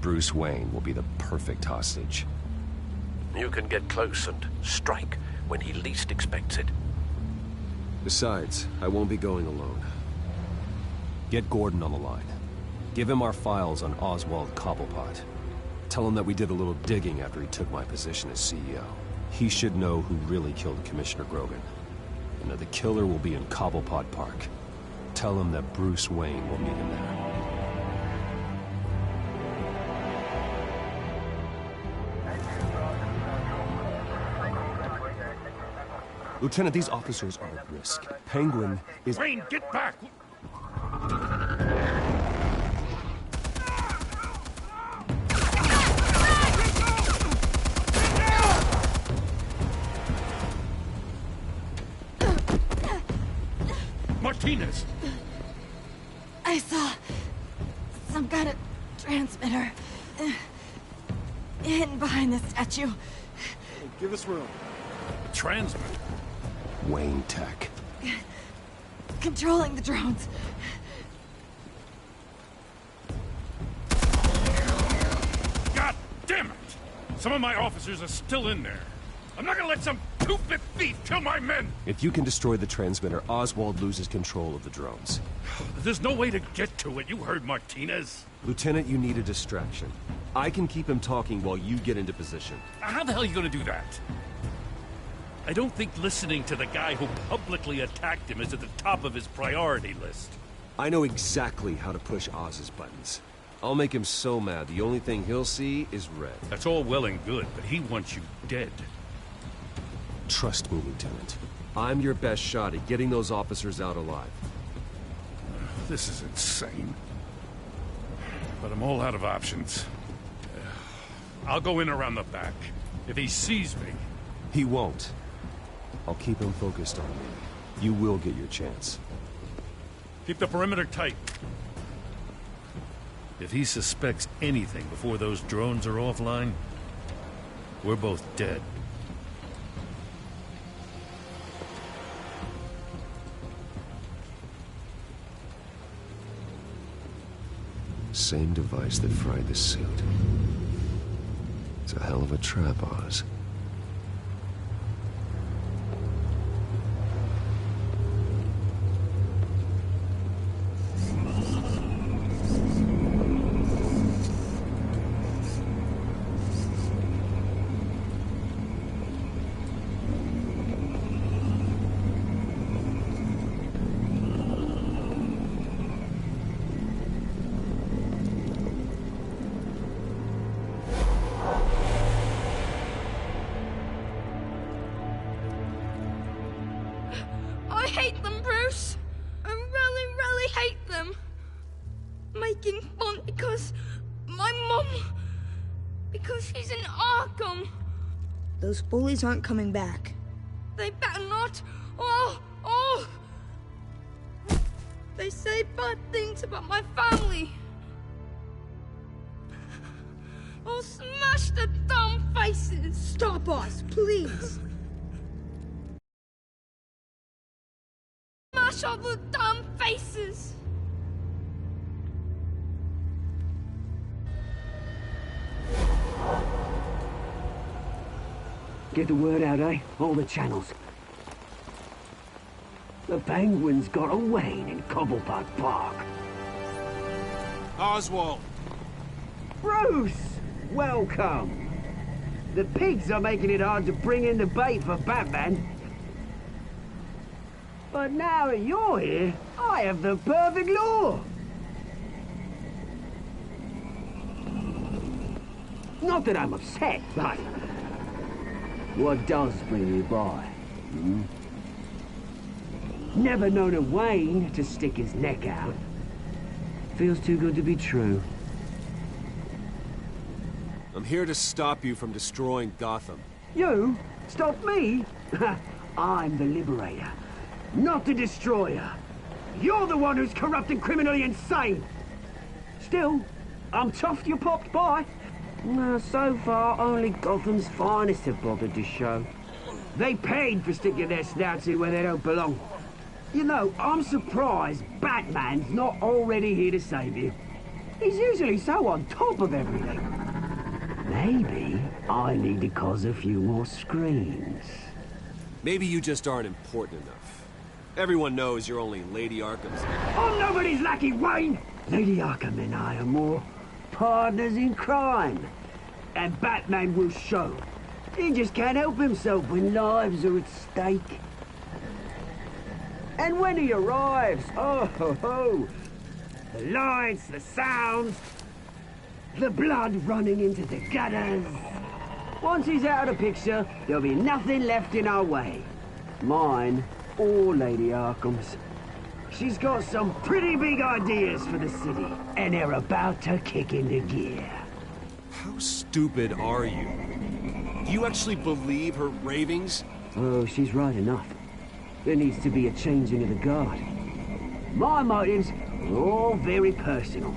Bruce Wayne will be the perfect hostage. You can get close and strike when he least expects it. Besides, I won't be going alone. Get Gordon on the line. Give him our files on Oswald Cobblepot. Tell him that we did a little digging after he took my position as CEO. He should know who really killed Commissioner Grogan. And that the killer will be in Cobblepot Park. Tell him that Bruce Wayne will meet him there. Lieutenant, these officers are at risk. Penguin is... Wayne, get back! Martinez! I saw some kind of transmitter hidden behind the statue. Hey, give us room. A transmitter? Wayne Tech. Controlling the drones. God damn it! Some of my officers are still in there. I'm not gonna let some two-bit thief kill my men! If you can destroy the transmitter, Oswald loses control of the drones. There's no way to get to it. You heard Martinez. Lieutenant, you need a distraction. I can keep him talking while you get into position. How the hell are you gonna do that? I don't think listening to the guy who publicly attacked him is at the top of his priority list. I know exactly how to push Oz's buttons. I'll make him so mad, the only thing he'll see is red. That's all well and good, but he wants you dead. Trust me, Lieutenant. I'm your best shot at getting those officers out alive. This is insane. But I'm all out of options. I'll go in around the back. If he sees me... He won't. I'll keep him focused on me. You will get your chance. Keep the perimeter tight. If he suspects anything before those drones are offline, we're both dead. Same device that fried the suit. It's a hell of a trap, Oz. I hate them, Bruce. I really, really hate them. Making fun because my mom... because she's in Arkham. Those bullies aren't coming back. They better not. Oh! They say bad things about my family. I'll smash the dumb faces. Stop us, please. Smash all the dumb faces. Get the word out, eh? All the channels. The Penguin's got a Wayne in Cobblepot Park. Oswald! Bruce! Welcome! The pigs are making it hard to bring in the bait for Batman. But now that you're here, I have the perfect lure! Not that I'm upset, but... what does bring you by? Hmm? Never known a Wayne to stick his neck out. Feels too good to be true. I'm here to stop you from destroying Gotham. You? Stop me? I'm the liberator, not the destroyer. You're the one who's corrupt and criminally insane. Still, I'm chuffed you popped by. So far, only Gotham's finest have bothered to show. They paid for sticking their snouts in where they don't belong. You know, I'm surprised Batman's not already here to save you. He's usually so on top of everything. Maybe I need to cause a few more screams. Maybe you just aren't important enough. Everyone knows you're only Lady Arkham's... I'm nobody's lackey, Wayne! Lady Arkham and I are more partners in crime. And Batman will show. He just can't help himself when lives are at stake. And when he arrives, oh ho ho! The lights, the sounds, the blood running into the gutters. Once he's out of the picture, there'll be nothing left in our way. Mine or Lady Arkham's. She's got some pretty big ideas for the city, and they're about to kick into gear. How stupid are you? Do you actually believe her ravings? Oh, she's right enough. There needs to be a changing of the guard. My motives are all very personal.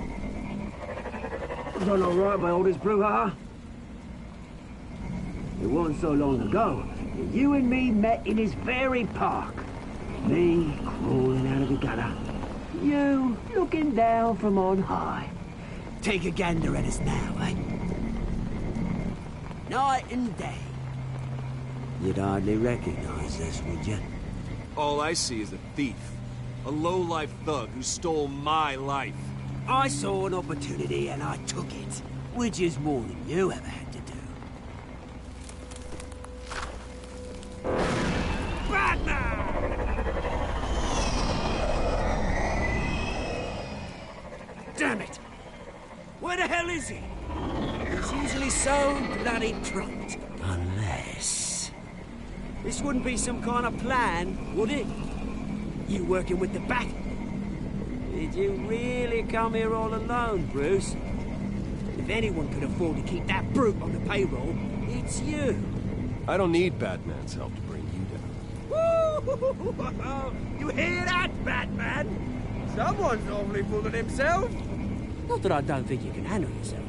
Done all right by all this brouhaha? It wasn't so long ago that you and me met in this very park. Me crawling out of the gutter. You looking down from on high. Take a gander at us now, eh? Night and day. You'd hardly recognize us, would you? All I see is a thief. A low-life thug who stole my life. I saw an opportunity and I took it. Which is more than you ever had to do. Damn it! hell is he? He's usually so bloody prompt. Unless... This wouldn't be some kind of plan, would it? You working with the Bat? Did you really come here all alone, Bruce? If anyone could afford to keep that brute on the payroll, it's you. I don't need Batman's help to bring you Woo! You hear that, Batman? Someone's awfully full of himself. Not that I don't think you can handle yourself.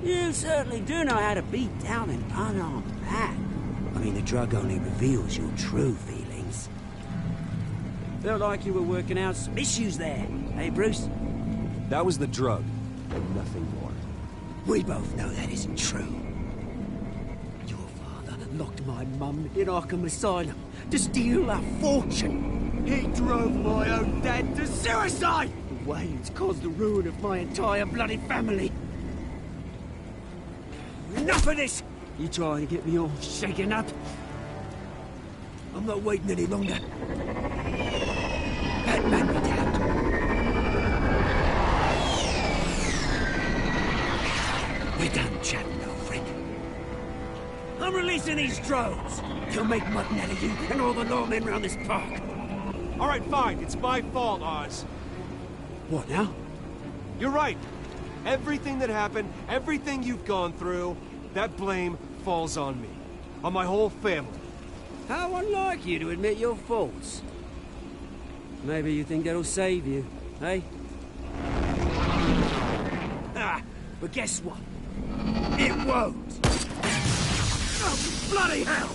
You certainly do know how to beat down an unarmed man. I mean, the drug only reveals your true feelings. Felt like you were working out some issues there, hey, Bruce? That was the drug, and nothing more. We both know that isn't true. Your father locked my mum in Arkham Asylum to steal a fortune. He drove my own dad to suicide! The way it's caused the ruin of my entire bloody family. Enough of this! You trying to get me all shaken up? I'm not waiting any longer. Batman me down. We're done chatting, old friend. I'm releasing these drones. You'll make mutton out of you and all the lawmen around this park. All right, fine. It's my fault, Oz. What now? You're right. Everything that happened, everything you've gone through, that blame falls on me. On my whole family. How unlike you to admit your faults. Maybe you think that'll save you, eh? Ah, but guess what? It won't! Oh, bloody hell!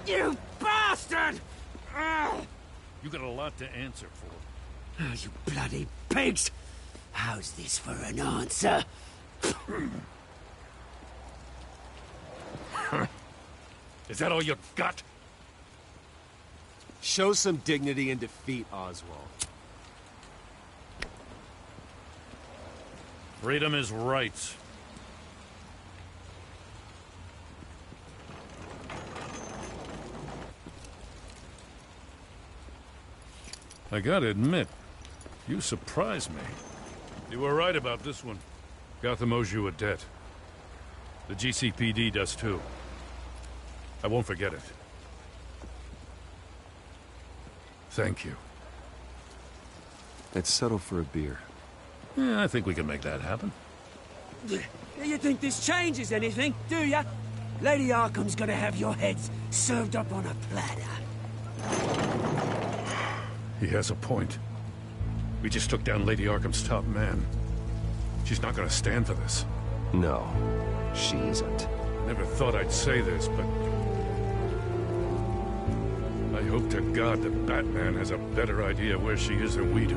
You bastard! You got a lot to answer for. Oh, you bloody pigs! How's this for an answer? Is that all you got? Show some dignity and defeat, Oswald. Freedom is right. I gotta admit, you surprised me. You were right about this one. Gotham owes you a debt. The GCPD does too. I won't forget it. Thank you. Let's settle for a beer. Yeah, I think we can make that happen. You think this changes anything, do ya? Lady Arkham's gonna have your heads served up on a platter. He has a point. We just took down Lady Arkham's top man. She's not gonna stand for this. No, she isn't. Never thought I'd say this, but... I hope to God that Batman has a better idea where she is than we do.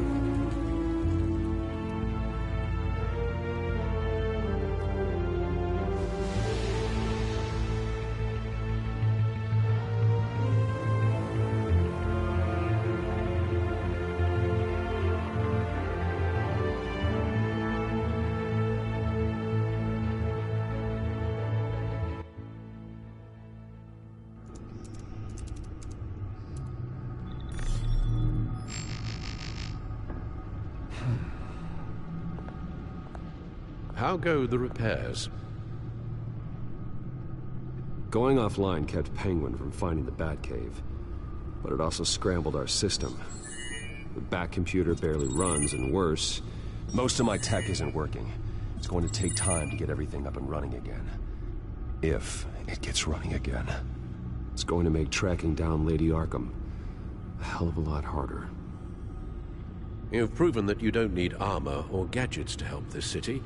How go the repairs? Going offline kept Penguin from finding the Batcave, but it also scrambled our system. The Bat computer barely runs, and worse, most of my tech isn't working. It's going to take time to get everything up and running again. If it gets running again. It's going to make tracking down Lady Arkham a hell of a lot harder. You've proven that you don't need armor or gadgets to help this city.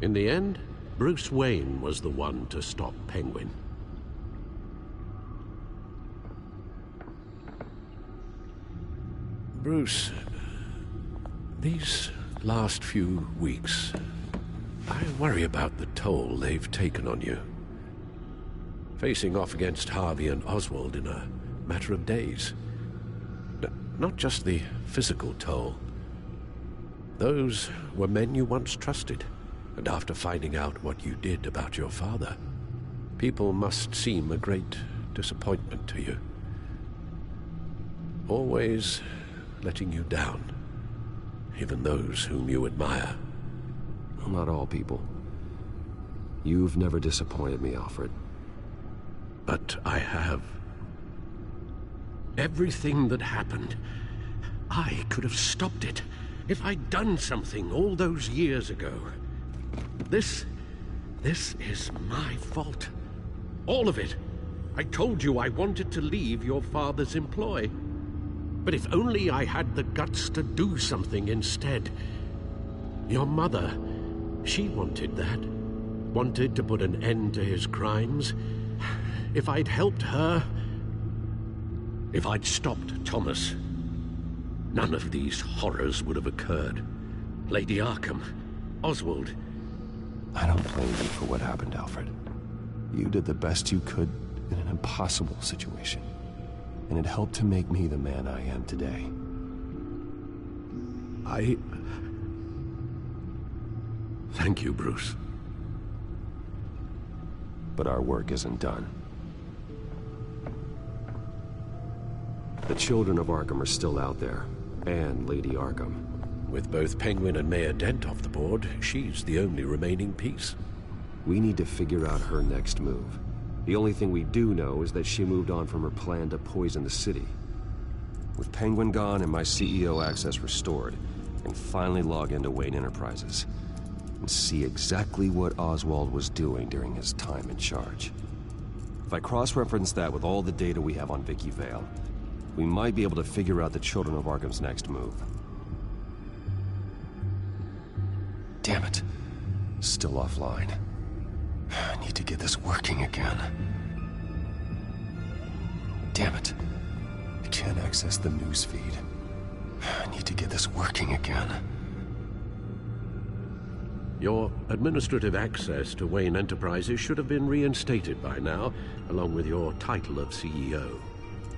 In the end, Bruce Wayne was the one to stop Penguin. Bruce, these last few weeks, I worry about the toll they've taken on you. Facing off against Harvey and Oswald in a matter of days. Not just the physical toll. Those were men you once trusted, and after finding out what you did about your father, people must seem a great disappointment to you. Always letting you down, even those whom you admire. Well, not all people. You've never disappointed me, Alfred. But I have. Everything that happened, I could have stopped it if I'd done something all those years ago. This is my fault. All of it. I told you I wanted to leave your father's employ. But if only I had the guts to do something instead. Your mother, she wanted that. Wanted to put an end to his crimes. If I'd helped her, if I'd stopped Thomas, none of these horrors would have occurred. Lady Arkham, Oswald. I don't blame you for what happened, Alfred. You did the best you could in an impossible situation, and it helped to make me the man I am today. Thank you, Bruce. But our work isn't done. The children of Arkham are still out there, and Lady Arkham. With both Penguin and Mayor Dent off the board, she's the only remaining piece. We need to figure out her next move. The only thing we do know is that she moved on from her plan to poison the city. With Penguin gone and my CEO access restored, I can finally log into Wayne Enterprises and see exactly what Oswald was doing during his time in charge. If I cross-reference that with all the data we have on Vicky Vale, we might be able to figure out the Children of Arkham's next move. Damn it. Still offline. I need to get this working again. Damn it. I can't access the news feed. I need to get this working again. Your administrative access to Wayne Enterprises should have been reinstated by now, along with your title of CEO.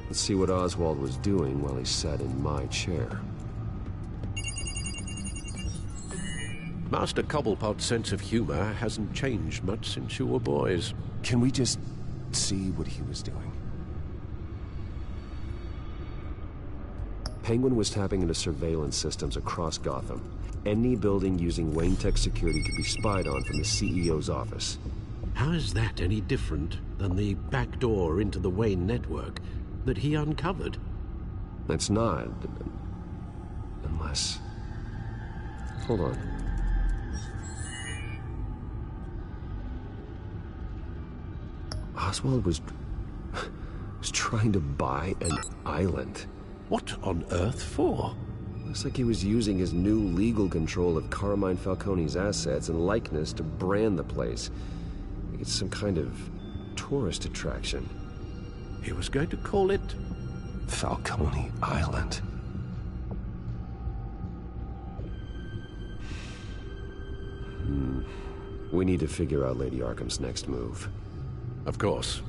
Let's see what Oswald was doing while he sat in my chair. Master Cobblepot's sense of humor hasn't changed much since you were boys. Can we just see what he was doing? Penguin was tapping into surveillance systems across Gotham. Any building using Wayne Tech security could be spied on from the CEO's office. How is that any different than the back door into the Wayne network that he uncovered? That's not. Unless... Hold on. Oswald was trying to buy an island. What on earth for? Looks like he was using his new legal control of Carmine Falcone's assets and likeness to brand the place. It's some kind of tourist attraction. He was going to call it... Falcone Island. We need to figure out Lady Arkham's next move. Of course.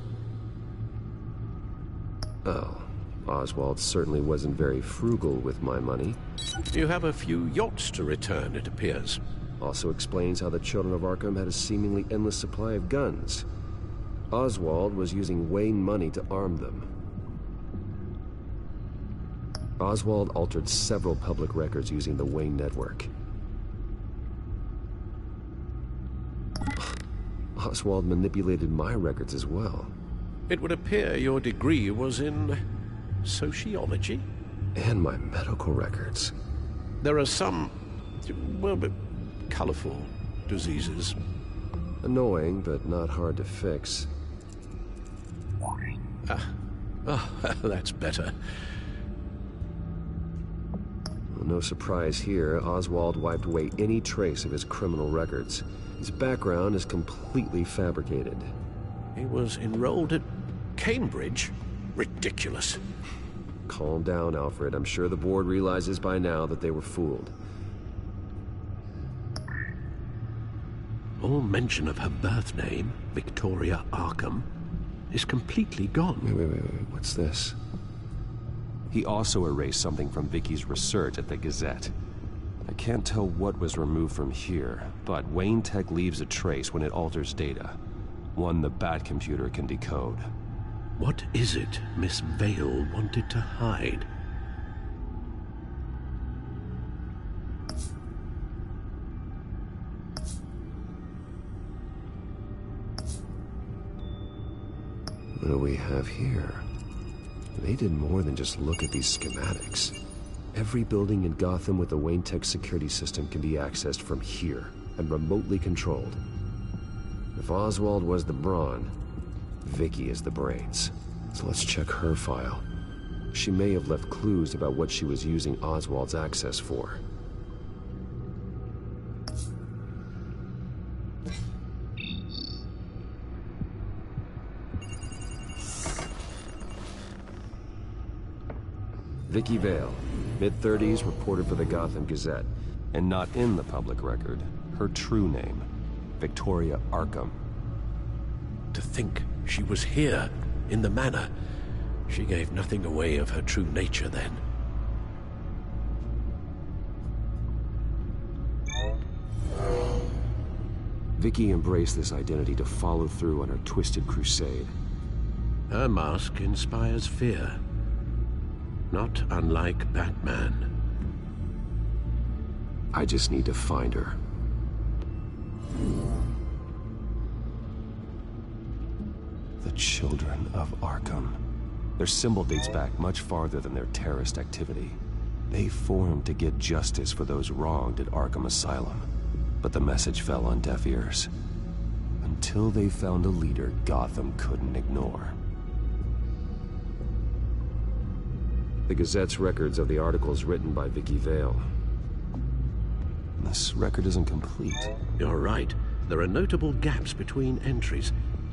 Oh, Oswald certainly wasn't very frugal with my money. You have a few yachts to return, it appears. Also explains how the Children of Arkham had a seemingly endless supply of guns. Oswald was using Wayne money to arm them. Oswald altered several public records using the Wayne network. Oswald manipulated my records as well. It would appear your degree was in... sociology? And my medical records. There are some... well, but colorful diseases. Annoying, but not hard to fix. That's better. Well, no surprise here, Oswald wiped away any trace of his criminal records. His background is completely fabricated. He was enrolled at Cambridge? Ridiculous. Calm down, Alfred. I'm sure the board realizes by now that they were fooled. All mention of her birth name, Victoria Arkham, is completely gone. Wait. What's this? He also erased something from Vicky's research at the Gazette. I can't tell what was removed from here, but Wayne Tech leaves a trace when it alters data. One the Bat computer can decode. What is it Miss Vale wanted to hide? What do we have here? They did more than just look at these schematics. Every building in Gotham with the Wayne Tech security system can be accessed from here and remotely controlled. If Oswald was the brawn, Vicky is the brains. So let's check her file. She may have left clues about what she was using Oswald's access for. Vicky Vale, mid-30s, reported for the Gotham Gazette, and not in the public record. Her true name, Victoria Arkham. To think she was here, in the manor. She gave nothing away of her true nature then. Vicky embraced this identity to follow through on her twisted crusade. Her mask inspires fear. Not unlike Batman. I just need to find her. The Children of Arkham. Their symbol dates back much farther than their terrorist activity. They formed to get justice for those wronged at Arkham Asylum. But the message fell on deaf ears. Until they found a leader Gotham couldn't ignore. The Gazette's records of the articles written by Vicky Vale. This record isn't complete. You're right. There are notable gaps between entries.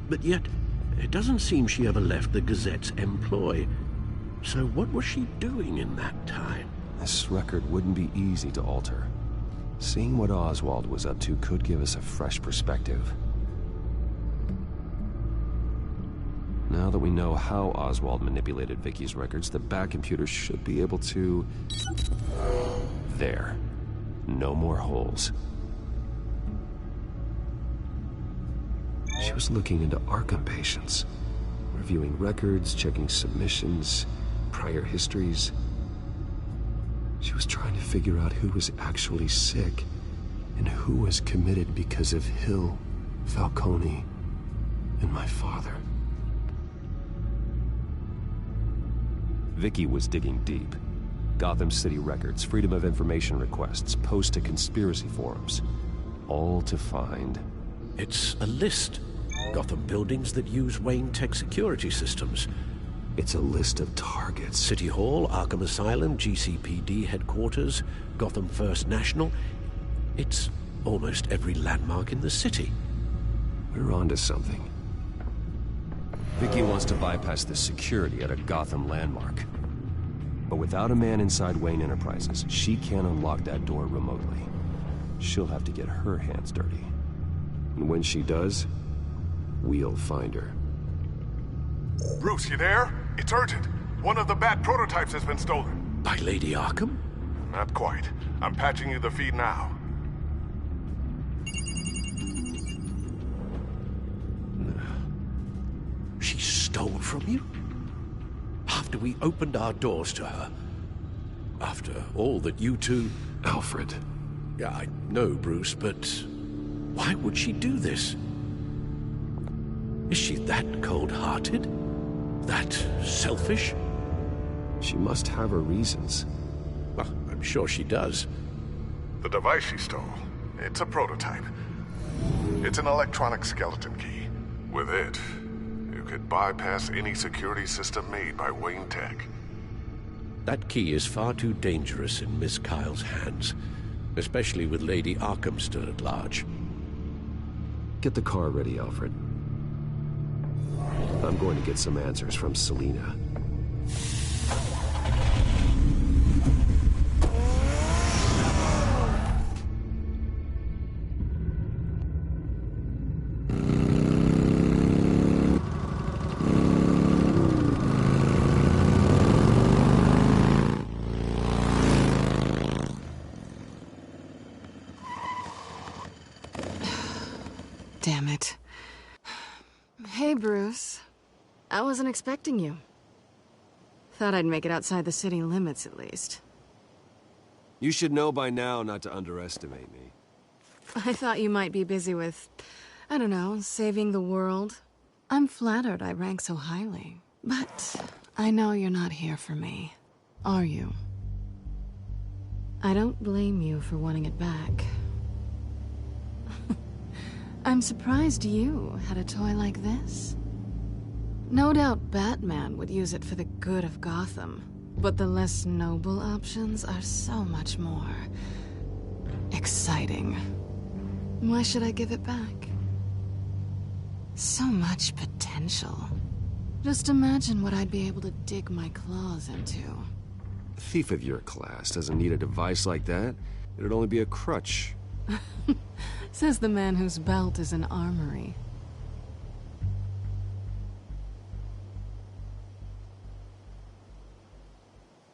But yet, it doesn't seem she ever left the Gazette's employ. So what was she doing in that time? This record wouldn't be easy to alter. Seeing what Oswald was up to could give us a fresh perspective. Now that we know how Oswald manipulated Vicky's records, the Bat computer should be able to... There. No more holes. She was looking into Arkham patients, reviewing records, checking submissions, prior histories. She was trying to figure out who was actually sick and who was committed because of Hill, Falcone, and my father. Vicky was digging deep. Gotham City records, Freedom of Information requests, posts to conspiracy forums. All to find... It's a list. Gotham buildings that use Wayne Tech security systems. It's a list of targets. City Hall, Arkham Asylum, GCPD headquarters, Gotham First National. It's almost every landmark in the city. We're onto something. Vicky wants to bypass the security at a Gotham landmark. But without a man inside Wayne Enterprises, she can't unlock that door remotely. She'll have to get her hands dirty. And when she does, we'll find her. Bruce, you there? It's urgent. One of the Bat prototypes has been stolen. By Lady Arkham? Not quite. I'm patching you the feed now. She stole from you? After we opened our doors to her? After all that you two... Alfred. Yeah, I know, Bruce, but... why would she do this? Is she that cold-hearted? That selfish? She must have her reasons. Well, I'm sure she does. The device she stole, it's a prototype. It's an electronic skeleton key. With it, you could bypass any security system made by Wayne Tech. That key is far too dangerous in Miss Kyle's hands, especially with Lady Arkham still at large. Get the car ready, Alfred. I'm going to get some answers from Selina. I wasn't expecting you. Thought I'd make it outside the city limits, at least. You should know by now not to underestimate me. I thought you might be busy with, I don't know, saving the world. I'm flattered I rank so highly. But I know you're not here for me, are you? I don't blame you for wanting it back. I'm surprised you had a toy like this. No doubt Batman would use it for the good of Gotham, but the less noble options are so much more exciting. Why should I give it back? So much potential. Just imagine what I'd be able to dig my claws into. A thief of your class doesn't need a device like that. It'd only be a crutch. Says the man whose belt is an armory.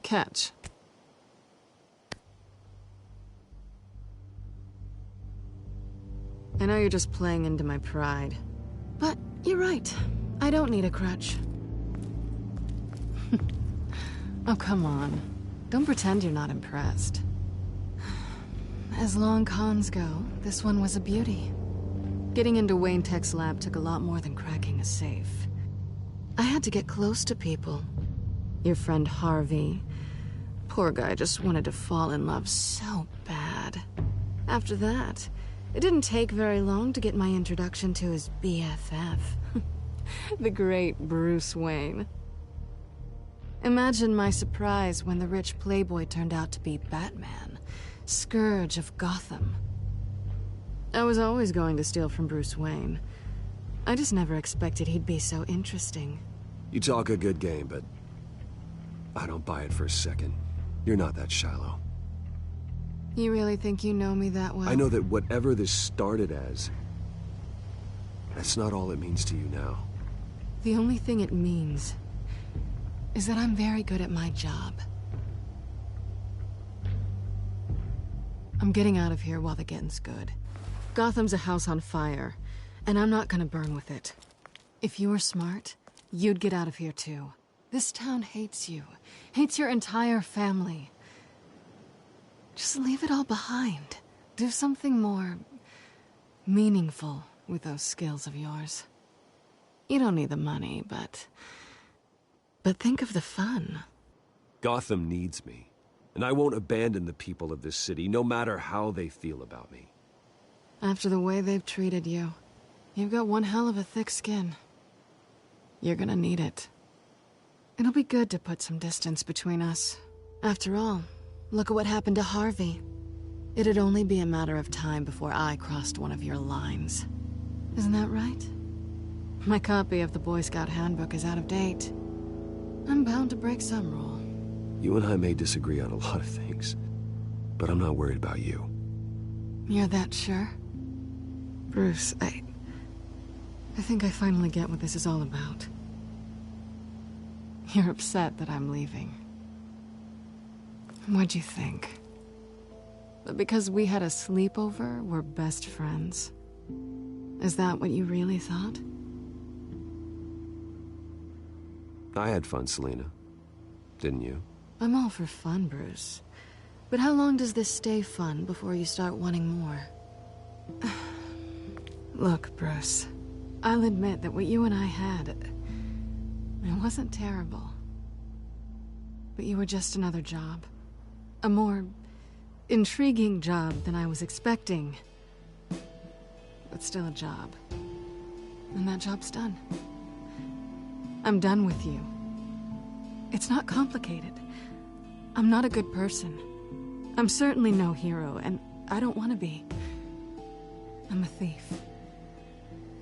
Catch. I know you're just playing into my pride, but you're right. I don't need a crutch. Oh, come on. Don't pretend you're not impressed. As long cons go, this one was a beauty. Getting into Wayne Tech's lab took a lot more than cracking a safe. I had to get close to people. Your friend Harvey. Poor guy just wanted to fall in love so bad. After that, it didn't take very long to get my introduction to his BFF. The great Bruce Wayne. Imagine my surprise when the rich playboy turned out to be Batman, Scourge of Gotham. I was always going to steal from Bruce Wayne. I just never expected he'd be so interesting. You talk a good game, but I don't buy it for a second. You're not that shallow. You really think you know me that well? I know that whatever this started as, that's not all it means to you now. The only thing it means is that I'm very good at my job. I'm getting out of here while the getting's good. Gotham's a house on fire, and I'm not gonna burn with it. If you were smart, you'd get out of here too. This town hates you, hates your entire family. Just leave it all behind. Do something more meaningful with those skills of yours. You don't need the money, but think of the fun. Gotham needs me, and I won't abandon the people of this city, no matter how they feel about me. After the way they've treated you, you've got one hell of a thick skin. You're gonna need it. It'll be good to put some distance between us. After all, look at what happened to Harvey. It'd only be a matter of time before I crossed one of your lines. Isn't that right? My copy of the Boy Scout Handbook is out of date. I'm bound to break some rule. You and I may disagree on a lot of things, but I'm not worried about you. You're that sure? Bruce, I think I finally get what this is all about. You're upset that I'm leaving. What'd you think? That because we had a sleepover, we're best friends? Is that what you really thought? I had fun, Selena. Didn't you? I'm all for fun, Bruce. But how long does this stay fun before you start wanting more? Look, Bruce. I'll admit that what you and I had, it wasn't terrible. But you were just another job. A more intriguing job than I was expecting. But still a job. And that job's done. I'm done with you. It's not complicated. I'm not a good person. I'm certainly no hero, and I don't want to be. I'm a thief.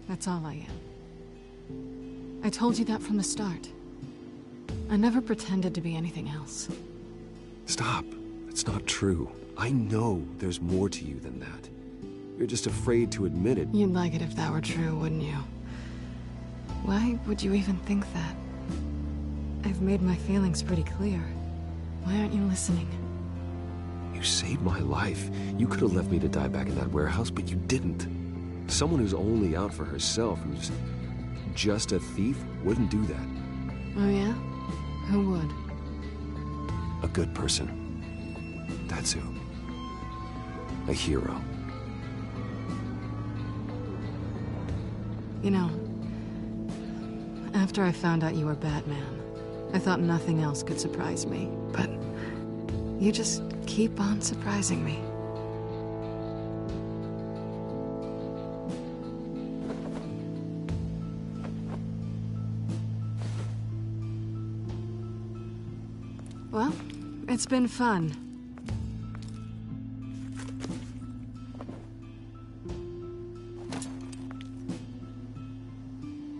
That's all I am. I told you that from the start. I never pretended to be anything else. Stop. That's not true. I know there's more to you than that. You're just afraid to admit it. You'd like it if that were true, wouldn't you? Why would you even think that? I've made my feelings pretty clear. Why aren't you listening? You saved my life. You could have left me to die back in that warehouse, but you didn't. Someone who's only out for herself, who's just a thief wouldn't do that. Oh yeah? Who would? A good person. That's who. A hero. You know, after I found out you were Batman, I thought nothing else could surprise me. But you just keep on surprising me. Well, it's been fun.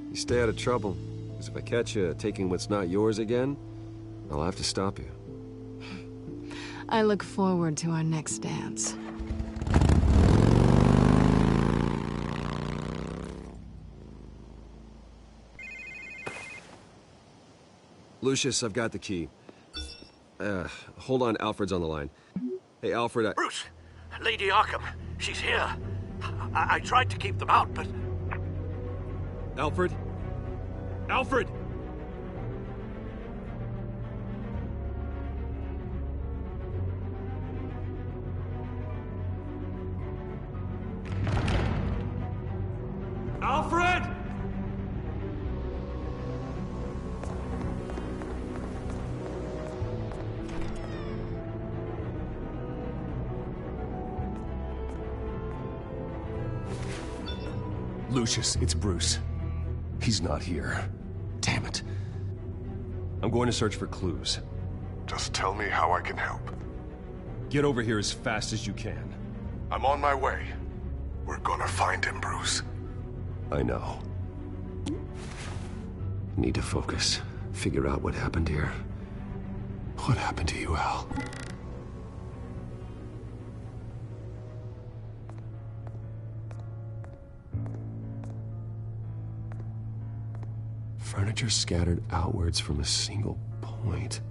You stay out of trouble, because if I catch you taking what's not yours again, I'll have to stop you. I look forward to our next dance. Lucius, I've got the key. Hold on, Alfred's on the line. Hey, Alfred, Bruce! Lady Arkham, she's here. I tried to keep them out, but... Alfred? Alfred! Alfred! Lucius, it's Bruce. He's not here. Damn it. I'm going to search for clues. Just tell me how I can help. Get over here as fast as you can. I'm on my way. We're gonna find him, Bruce. I know. Need to focus. Figure out what happened here. What happened to you, Al? Furniture scattered outwards from a single point.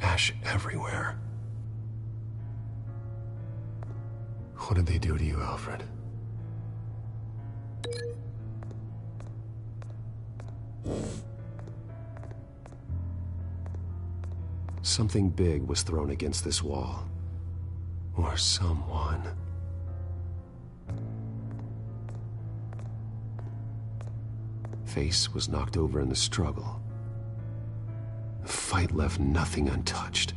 Ash everywhere. What did they do to you, Alfred? Something big was thrown against this wall. Or someone. Face was knocked over in the struggle. The fight left nothing untouched.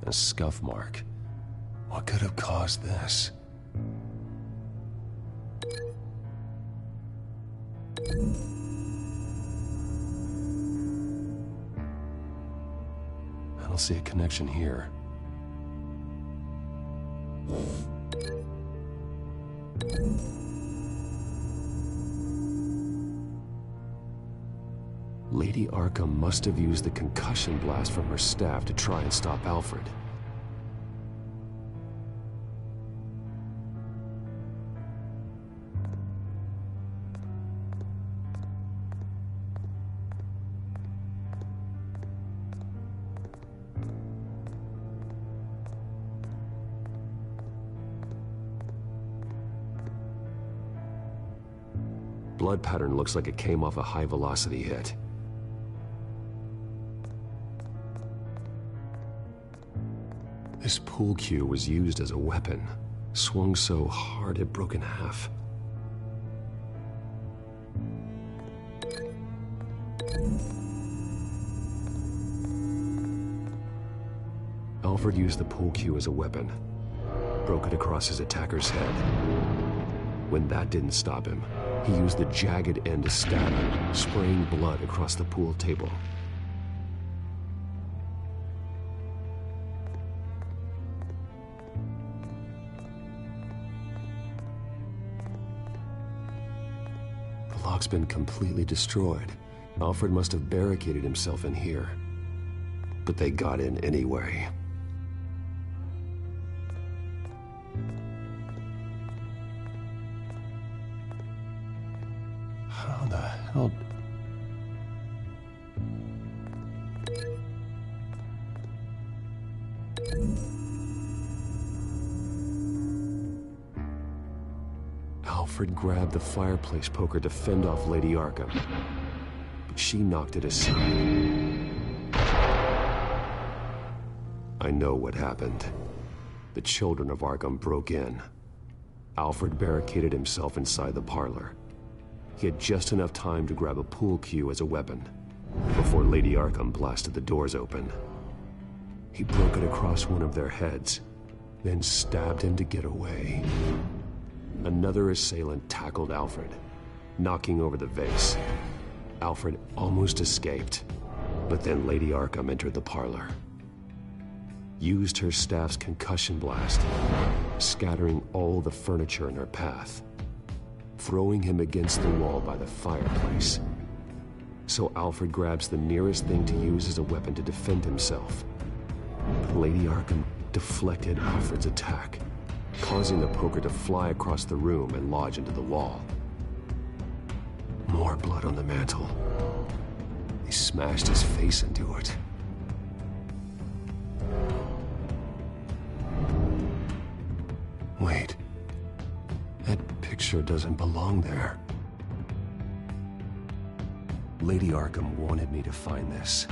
A scuff mark. What could have caused this? I don't see a connection here. Lady Arkham must have used the concussion blast from her staff to try and stop Alfred. Blood pattern looks like it came off a high-velocity hit. This pool cue was used as a weapon, swung so hard it broke in half. Alfred used the pool cue as a weapon, broke it across his attacker's head. When that didn't stop him, he used the jagged end to stab him, spraying blood across the pool table. The lock's been completely destroyed. Alfred must have barricaded himself in here. But they got in anyway. How the hell... Alfred grabbed the fireplace poker to fend off Lady Arkham, but she knocked it aside. I know what happened. The children of Arkham broke in. Alfred barricaded himself inside the parlor. He had just enough time to grab a pool cue as a weapon before Lady Arkham blasted the doors open. He broke it across one of their heads, then stabbed him to get away. Another assailant tackled Alfred, knocking over the vase. Alfred almost escaped, but then Lady Arkham entered the parlor. Used her staff's concussion blast, scattering all the furniture in her path, throwing him against the wall by the fireplace. So Alfred grabs the nearest thing to use as a weapon to defend himself. But Lady Arkham deflected Alfred's attack, causing the poker to fly across the room and lodge into the wall. More blood on the mantel. They smashed his face into it. Wait. That picture doesn't belong there. Lady Arkham wanted me to find this.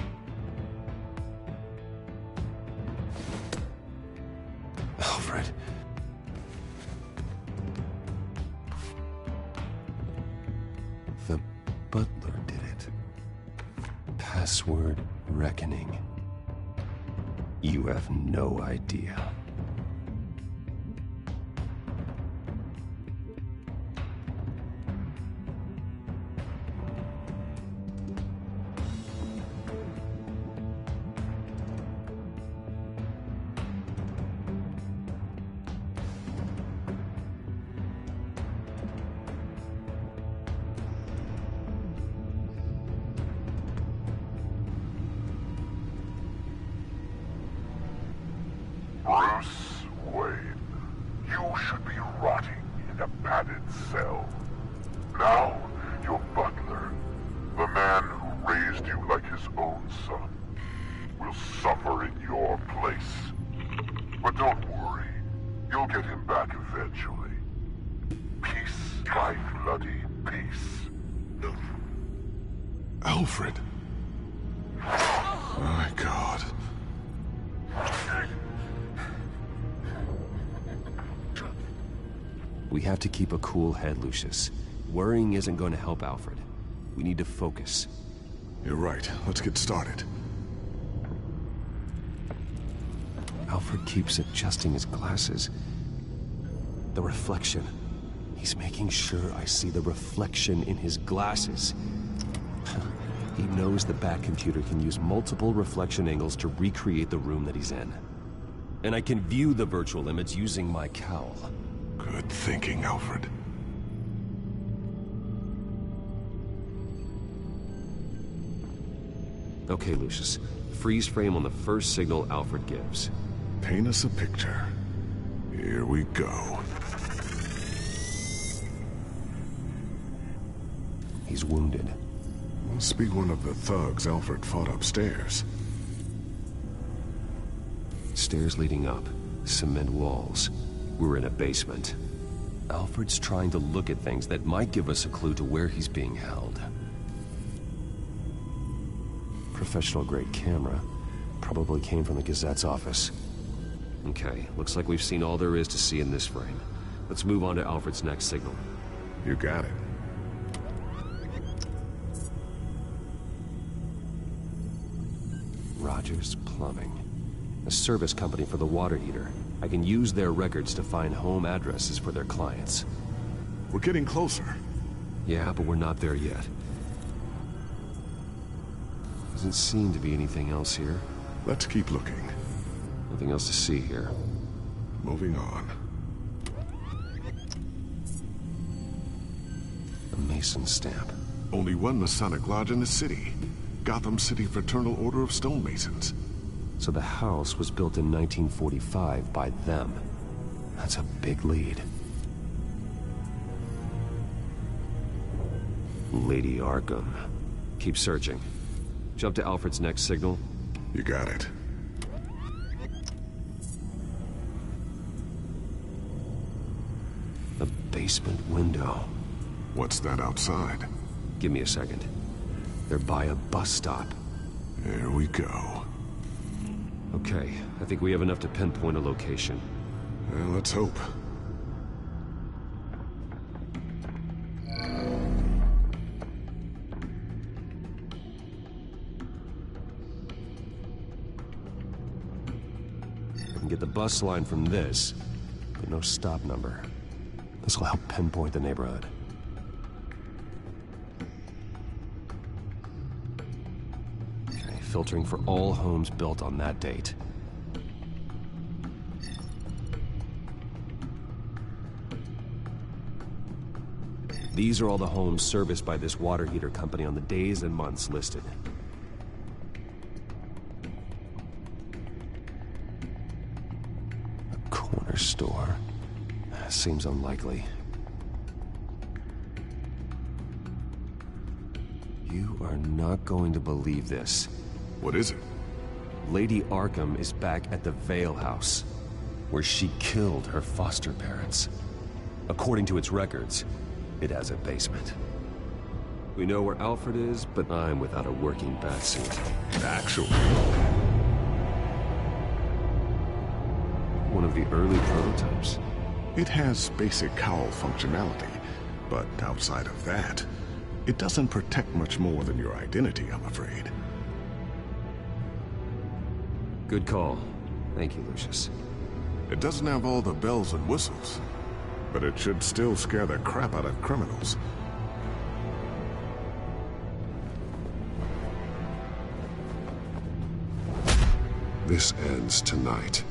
Alfred. The butler did it. Password reckoning. You have no idea. Bruce Wayne, you should be rotting in a padded cell. Now, your butler, the man who raised you like his own son, will suffer in your place. But don't worry, you'll get him back eventually. Peace, my bloody peace. Alfred. My God. We have to keep a cool head, Lucius. Worrying isn't going to help Alfred. We need to focus. You're right. Let's get started. Alfred keeps adjusting his glasses. The reflection. He's making sure I see the reflection in his glasses. He knows the Bat-computer can use multiple reflection angles to recreate the room that he's in. And I can view the virtual image using my cowl. Good thinking, Alfred. Okay, Lucius. Freeze frame on the first signal Alfred gives. Paint us a picture. Here we go. He's wounded. Must be one of the thugs Alfred fought upstairs. Stairs leading up. Cement walls. We're in a basement. Alfred's trying to look at things that might give us a clue to where he's being held. Professional-grade camera. Probably came from the Gazette's office. Okay, looks like we've seen all there is to see in this frame. Let's move on to Alfred's next signal. You got it. Rogers Plumbing. A service company for the water heater. I can use their records to find home addresses for their clients. We're getting closer. Yeah, but we're not there yet. Doesn't seem to be anything else here. Let's keep looking. Nothing else to see here. Moving on. A Mason stamp. Only one Masonic lodge in the city. Gotham City Fraternal Order of Stonemasons. So the house was built in 1945 by them. That's a big lead. Lady Arkham. Keep searching. Jump to Alfred's next signal. You got it. A basement window. What's that outside? Give me a second. They're by a bus stop. There we go. Okay, I think we have enough to pinpoint a location. Well, let's hope. I can get the bus line from this, but no stop number. This will help pinpoint the neighborhood. Okay, filtering for all homes built on that date. These are all the homes serviced by this water heater company on the days and months listed. A corner store. Seems unlikely. You are not going to believe this. What is it? Lady Arkham is back at the Vale House, where she killed her foster parents. According to its records, it has a basement. We know where Alfred is, but I'm without a working batsuit. Actually. One of the early prototypes. It has basic cowl functionality, but outside of that, it doesn't protect much more than your identity, I'm afraid. Good call. Thank you, Lucius. It doesn't have all the bells and whistles, but it should still scare the crap out of criminals. This ends tonight.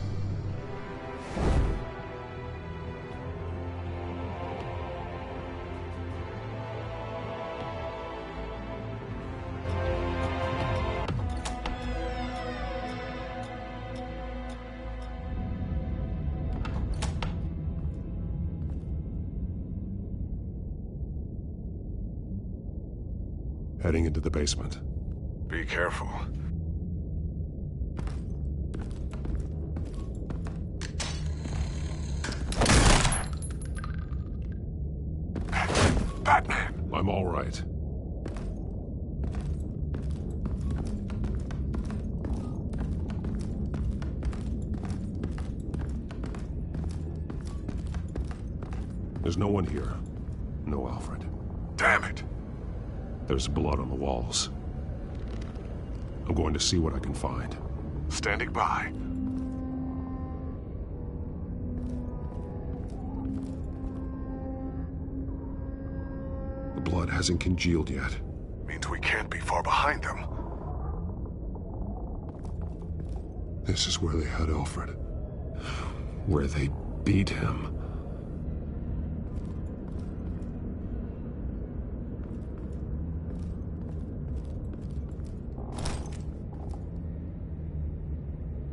Heading into the basement. Be careful. Batman! I'm all right. There's no one here. No Alfred. Damn it! There's blood on the walls. I'm going to see what I can find. Standing by. The blood hasn't congealed yet. Means we can't be far behind them. This is where they had Alfred. Where they beat him.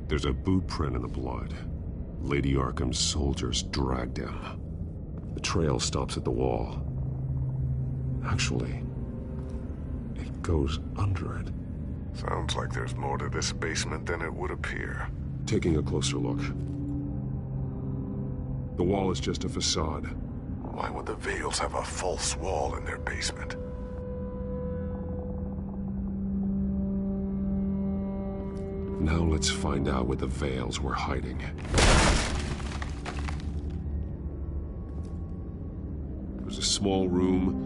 There's a boot print in the blood. Lady Arkham's soldiers dragged him. The trail stops at the wall. Actually, it goes under it. Sounds like there's more to this basement than it would appear. Taking a closer look. The wall is just a facade. Why would the Vales have a false wall in their basement? Now let's find out where the Vales were hiding. It was a small room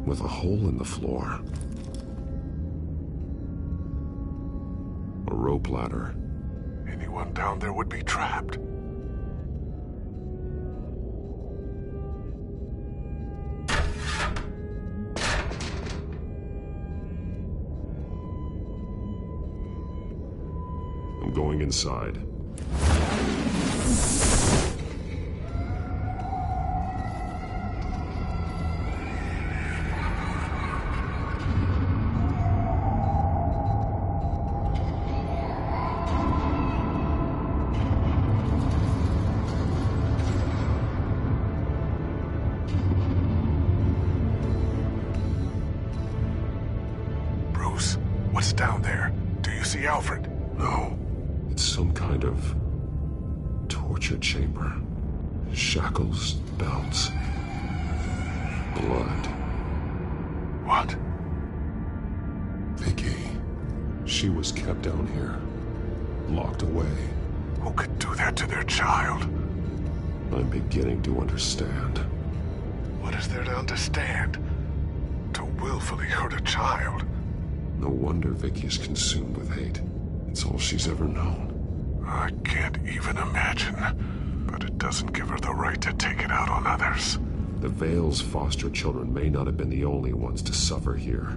with a hole in the floor. A rope ladder. Anyone down there would be trapped. I'm going inside. Bruce, what's down there? Do you see Alfred? No. It's some kind of torture chamber. Shackles, belts, blood. What? Vicky. She was kept down here. Locked away. Who could do that to their child? I'm beginning to understand. What is there to understand? To willfully hurt a child? No wonder Vicky is consumed with hate. It's all she's ever known. I can't even imagine. But it doesn't give her the right to take it out on others. The Vale's foster children may not have been the only ones to suffer here.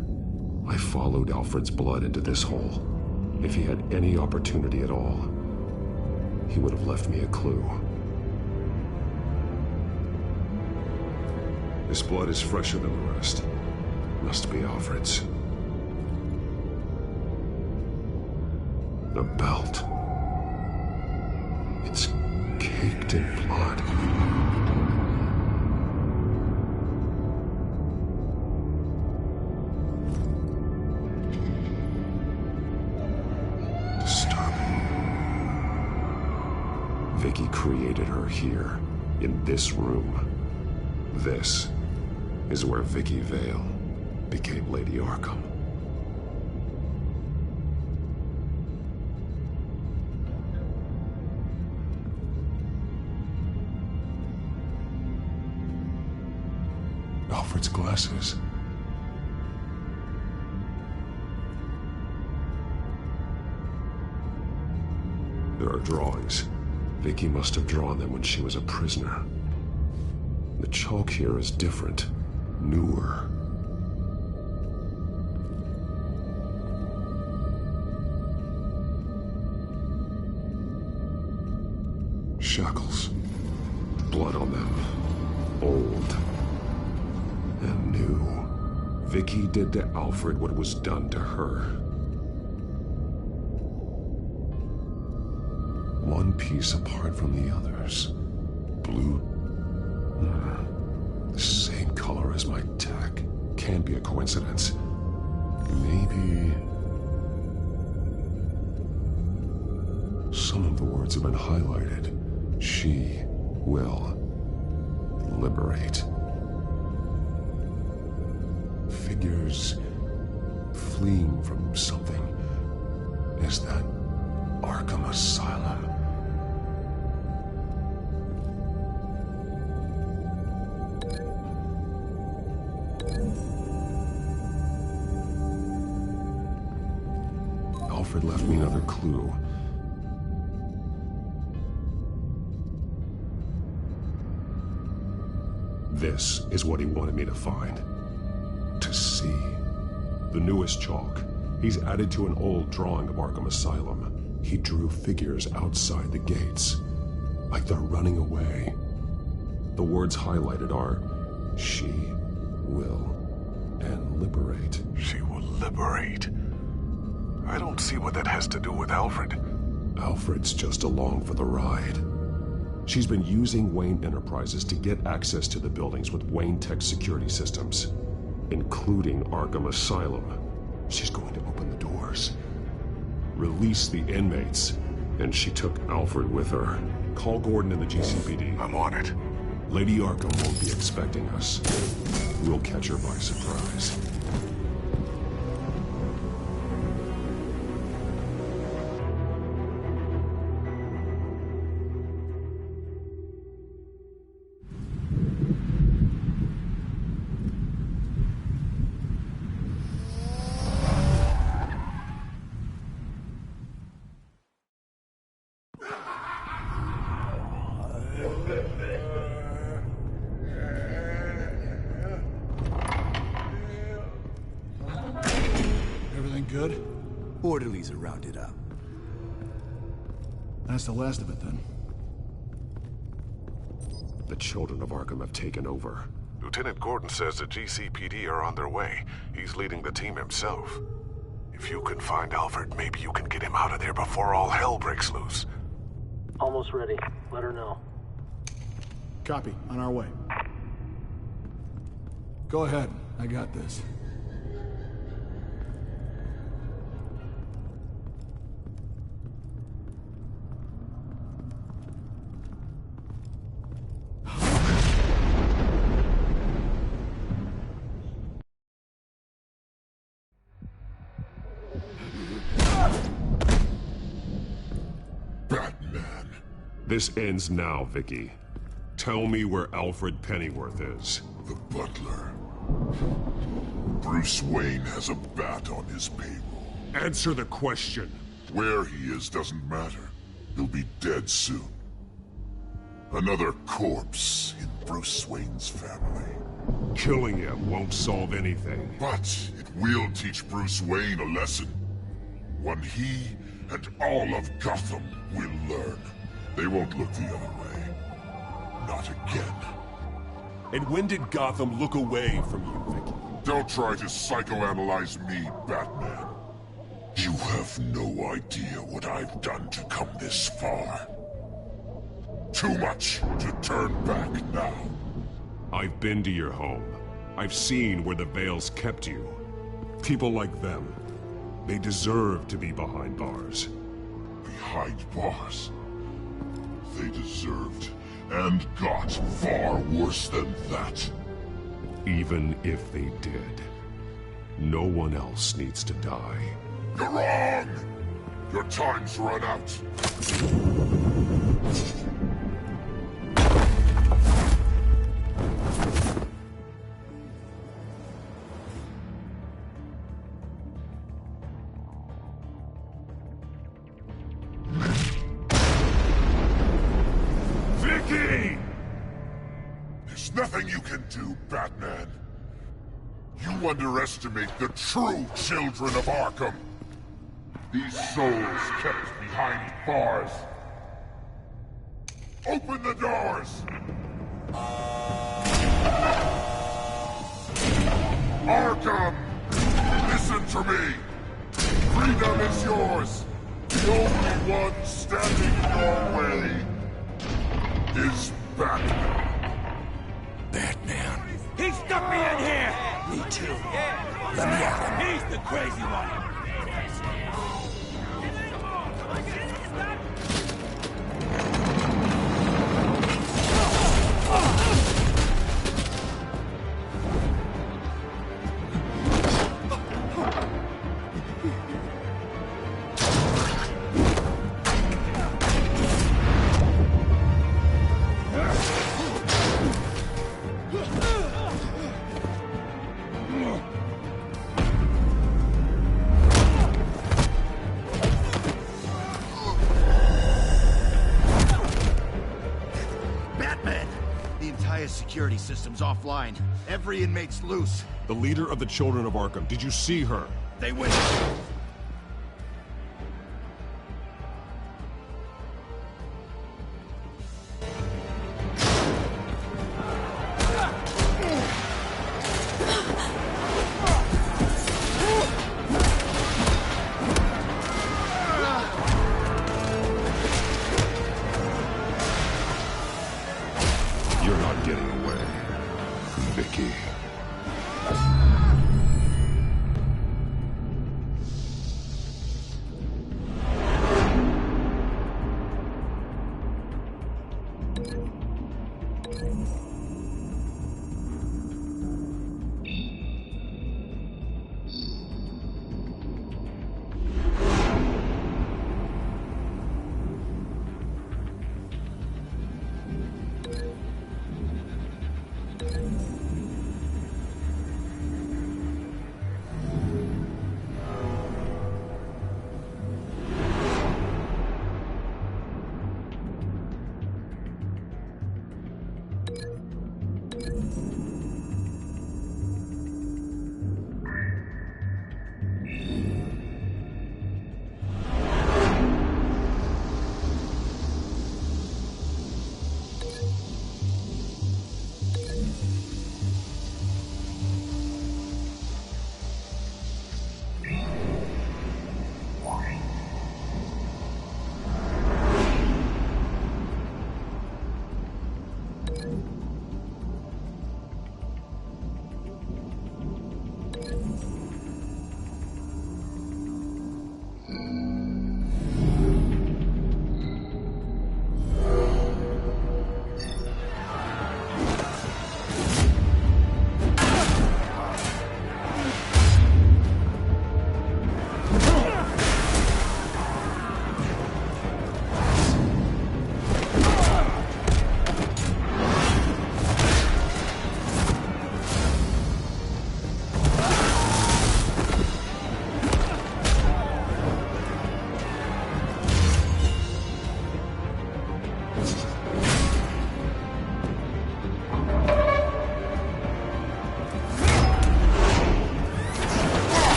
I followed Alfred's blood into this hole. If he had any opportunity at all, he would have left me a clue. This blood is fresher than the rest. Must be Alfred's. The belt. It's caked in blood. Disturbing. Vicky created her here, in this room. This is where Vicky Vale became Lady Arkham. Alfred's glasses. There are drawings. Vicky must have drawn them when she was a prisoner. The chalk here is different, newer. Shackles. Blood on them. Old. And new. Vicky did to Alfred what was done to her. One piece apart from the others. Blue. The same color as my tech. Can't be a coincidence. Maybe... Some of the words have been highlighted. She will liberate. Figures fleeing from something. Is that Arkham Asylum? Alfred left me another clue. This is what he wanted me to find. To see. The newest chalk. He's added to an old drawing of Arkham Asylum. He drew figures outside the gates. Like they're running away. The words highlighted are, she will, and liberate. She will liberate. I don't see what that has to do with Alfred. Alfred's just along for the ride. She's been using Wayne Enterprises to get access to the buildings with Wayne Tech security systems, including Arkham Asylum. She's going to open the doors, release the inmates, and she took Alfred with her. Call Gordon and the GCPD. I'm on it. Lady Arkham won't be expecting us. We'll catch her by surprise. Good? Orderlies are rounded up. That's the last of it, then. The children of Arkham have taken over. Lieutenant Gordon says the GCPD are on their way. He's leading the team himself. If you can find Alfred, maybe you can get him out of there before all hell breaks loose. Almost ready. Let her know. Copy. On our way. Go ahead. I got this. This ends now, Vicky. Tell me where Alfred Pennyworth is. The butler. Bruce Wayne has a bat on his payroll. Answer the question. Where he is doesn't matter. He'll be dead soon. Another corpse in Bruce Wayne's family. Killing him won't solve anything. But it will teach Bruce Wayne a lesson. One he and all of Gotham will learn. They won't look the other way. Not again. And when did Gotham look away from you, Vicky? Don't try to psychoanalyze me, Batman. You have no idea what I've done to come this far. Too much to turn back now. I've been to your home. I've seen where the Veils kept you. People like them, they deserve to be behind bars. Behind bars? They deserved and got far worse than that. Even if they did, no one else needs to die. You're wrong! Your time's run out. Vicky! There's nothing you can do, Batman. You underestimate the true children of Arkham. These souls kept behind bars. Open the doors! Arkham! Listen to me! Freedom is yours! The only one standing in your way is Batman. Batman. He stuck me in here! Me too. Let me out. He's the crazy one. Security system's offline. Every inmate's loose. The leader of the Children of Arkham, did you see her? They went.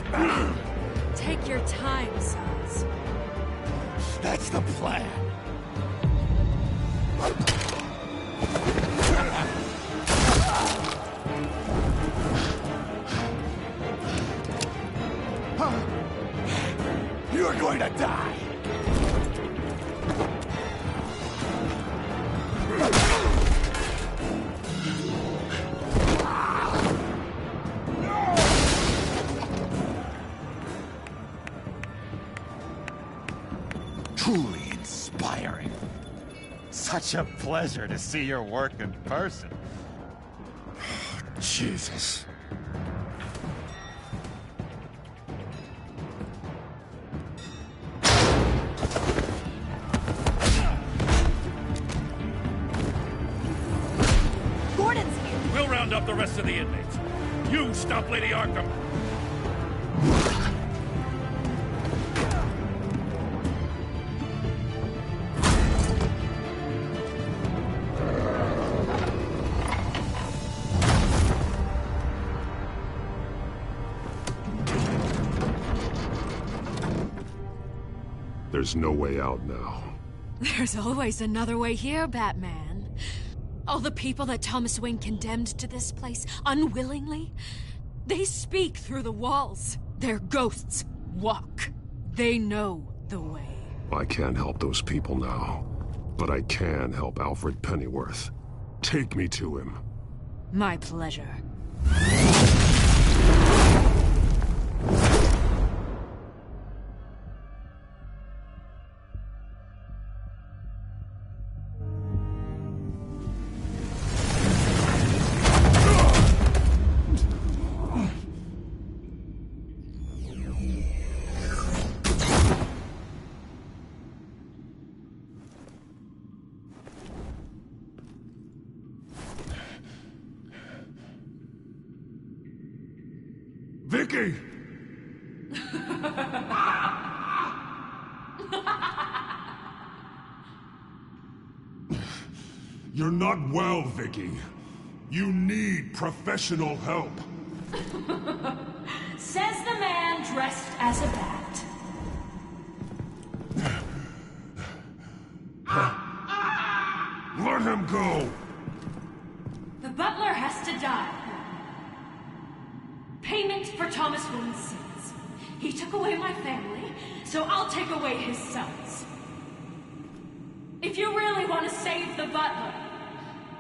Batman! Take your time, Sons. That's the plan. You're going to die! Truly inspiring. Such a pleasure to see your work in person. Jesus. Gordon's here. We'll round up the rest of the inmates. You stop Lady Arkham. There's no way out now. There's always another way here, Batman. All the people that Thomas Wayne condemned to this place unwillingly, they speak through the walls. Their ghosts walk. They know the way. I can't help those people now, but I can help Alfred Pennyworth. Take me to him. My pleasure. Vicky! You're not well, Vicky. You need professional help. Says the man dressed as a bat. Let him go! The butler has to die. Payment for Thomas Wayne's sins. He took away my family, so I'll take away his sons. If you really want to save the butler,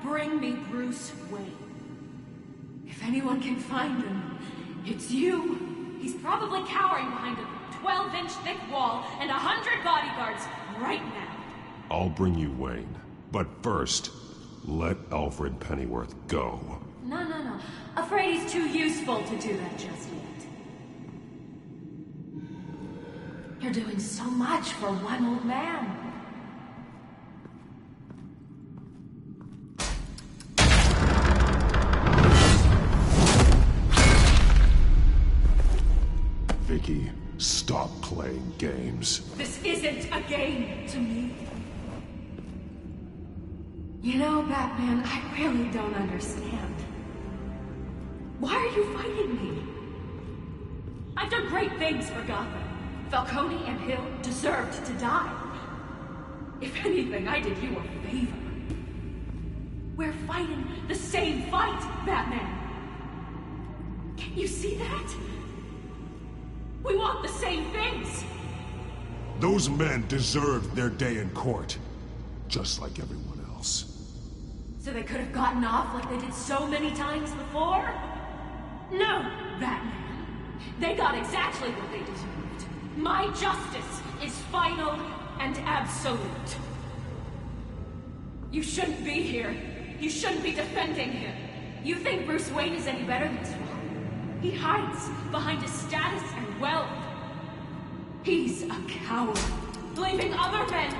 bring me Bruce Wayne. If anyone can find him, it's you. He's probably cowering behind a 12-inch thick wall and 100 bodyguards right now. I'll bring you Wayne. But first, let Alfred Pennyworth go. No. Afraid he's too useful to do that just yet. You're doing so much for one old man. Vicky, stop playing games. This isn't a game to me. You know, Batman, I really don't understand. Why are you fighting me? I've done great things for Gotham. Falcone and Hill deserved to die. If anything, I did you a favor. We're fighting the same fight, Batman. Can't you see that? We want the same things. Those men deserved their day in court, just like everyone else. So they could have gotten off like they did so many times before? No, Batman. They got exactly what they deserved. My justice is final and absolute. You shouldn't be here. You shouldn't be defending him. You think Bruce Wayne is any better than Swan? He hides behind his status and wealth. He's a coward, leaving other men...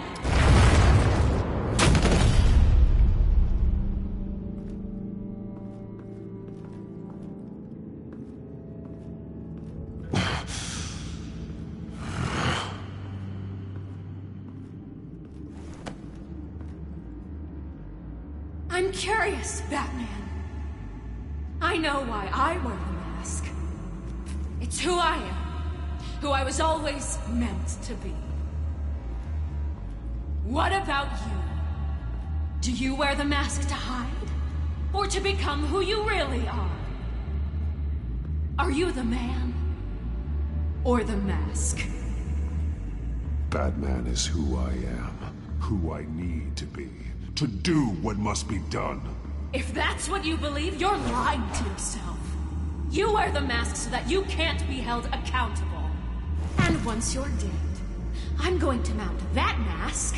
I'm curious, Batman. I know why I wear the mask. It's who I am. Who I was always meant to be. What about you? Do you wear the mask to hide? Or to become who you really are? Are you the man? Or the mask? Batman is who I am. Who I need to be. To do what must be done. If that's what you believe, you're lying to yourself. You wear the mask so that you can't be held accountable. And once you're dead, I'm going to mount that mask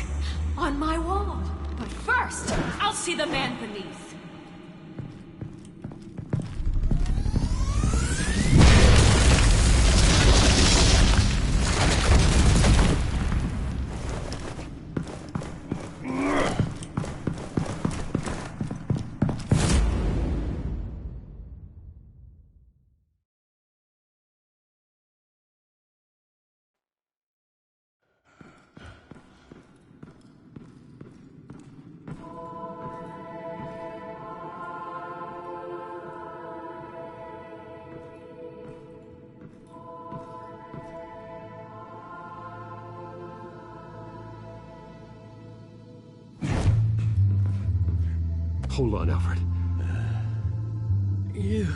on my wall. But first, I'll see the man beneath. Hold on, Alfred. You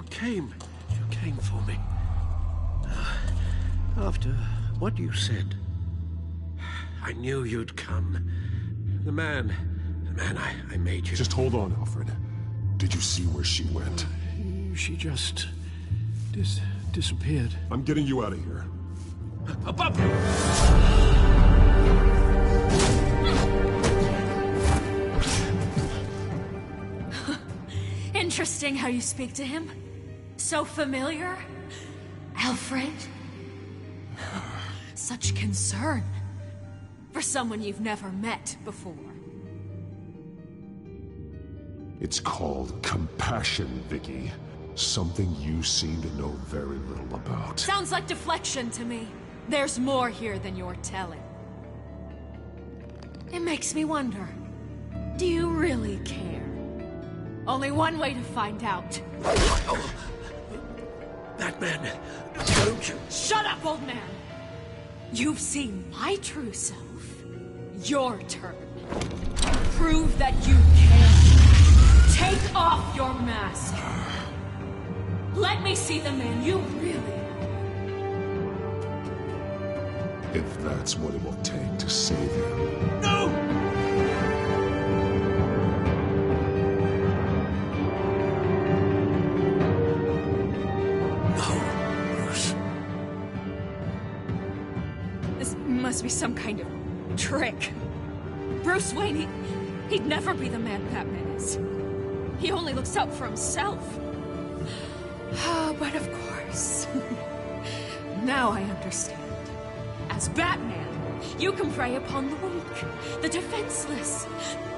came for me. After what you said, I knew you'd come. The man I made you. Just hold on, Alfred. Did you see where she went? She just disappeared. I'm getting you out of here. Above you! Interesting how you speak to him. So familiar. Alfred. Such concern. For someone you've never met before. It's called compassion, Vicky. Something you seem to know very little about. Sounds like deflection to me. There's more here than you're telling. It makes me wonder. Do you really care? Only one way to find out. Batman, don't you... Shut up, old man! You've seen my true self. Your turn. Prove that you can. Take off your mask. Let me see the man you really are. If that's what it will take to save him. No! Must be some kind of trick. Bruce Wayne, he'd never be the man Batman is. He only looks out for himself. But of course. Now I understand. As Batman, you can prey upon the weak, the defenseless,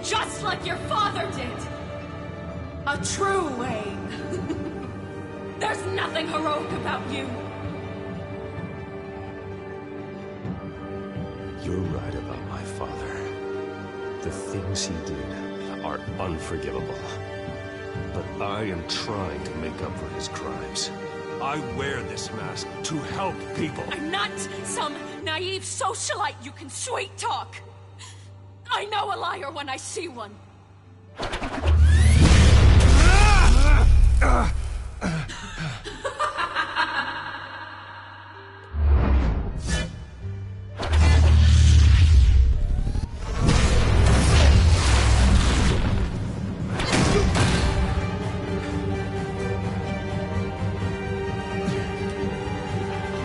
just like your father did. A true Wayne. There's nothing heroic about you. You're right about my father. The things he did are unforgivable. But I am trying to make up for his crimes. I wear this mask to help people. I'm not some naive socialite you can sweet talk. I know a liar when I see one.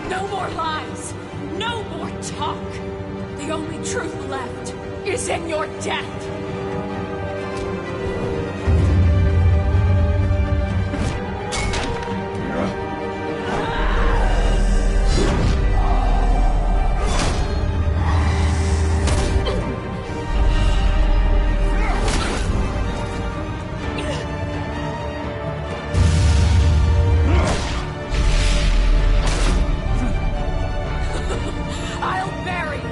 No more lies. No more talk. The only truth left is in your death. I'll bury you.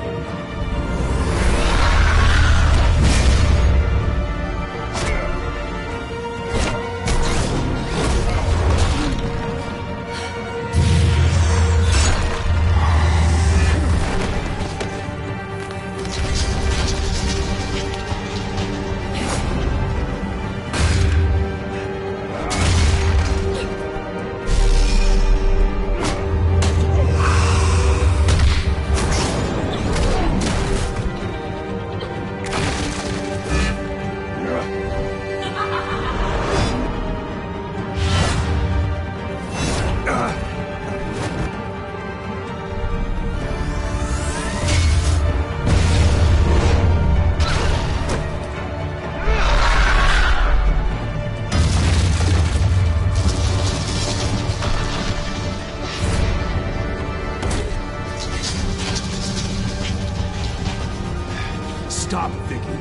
Stop, Vicky.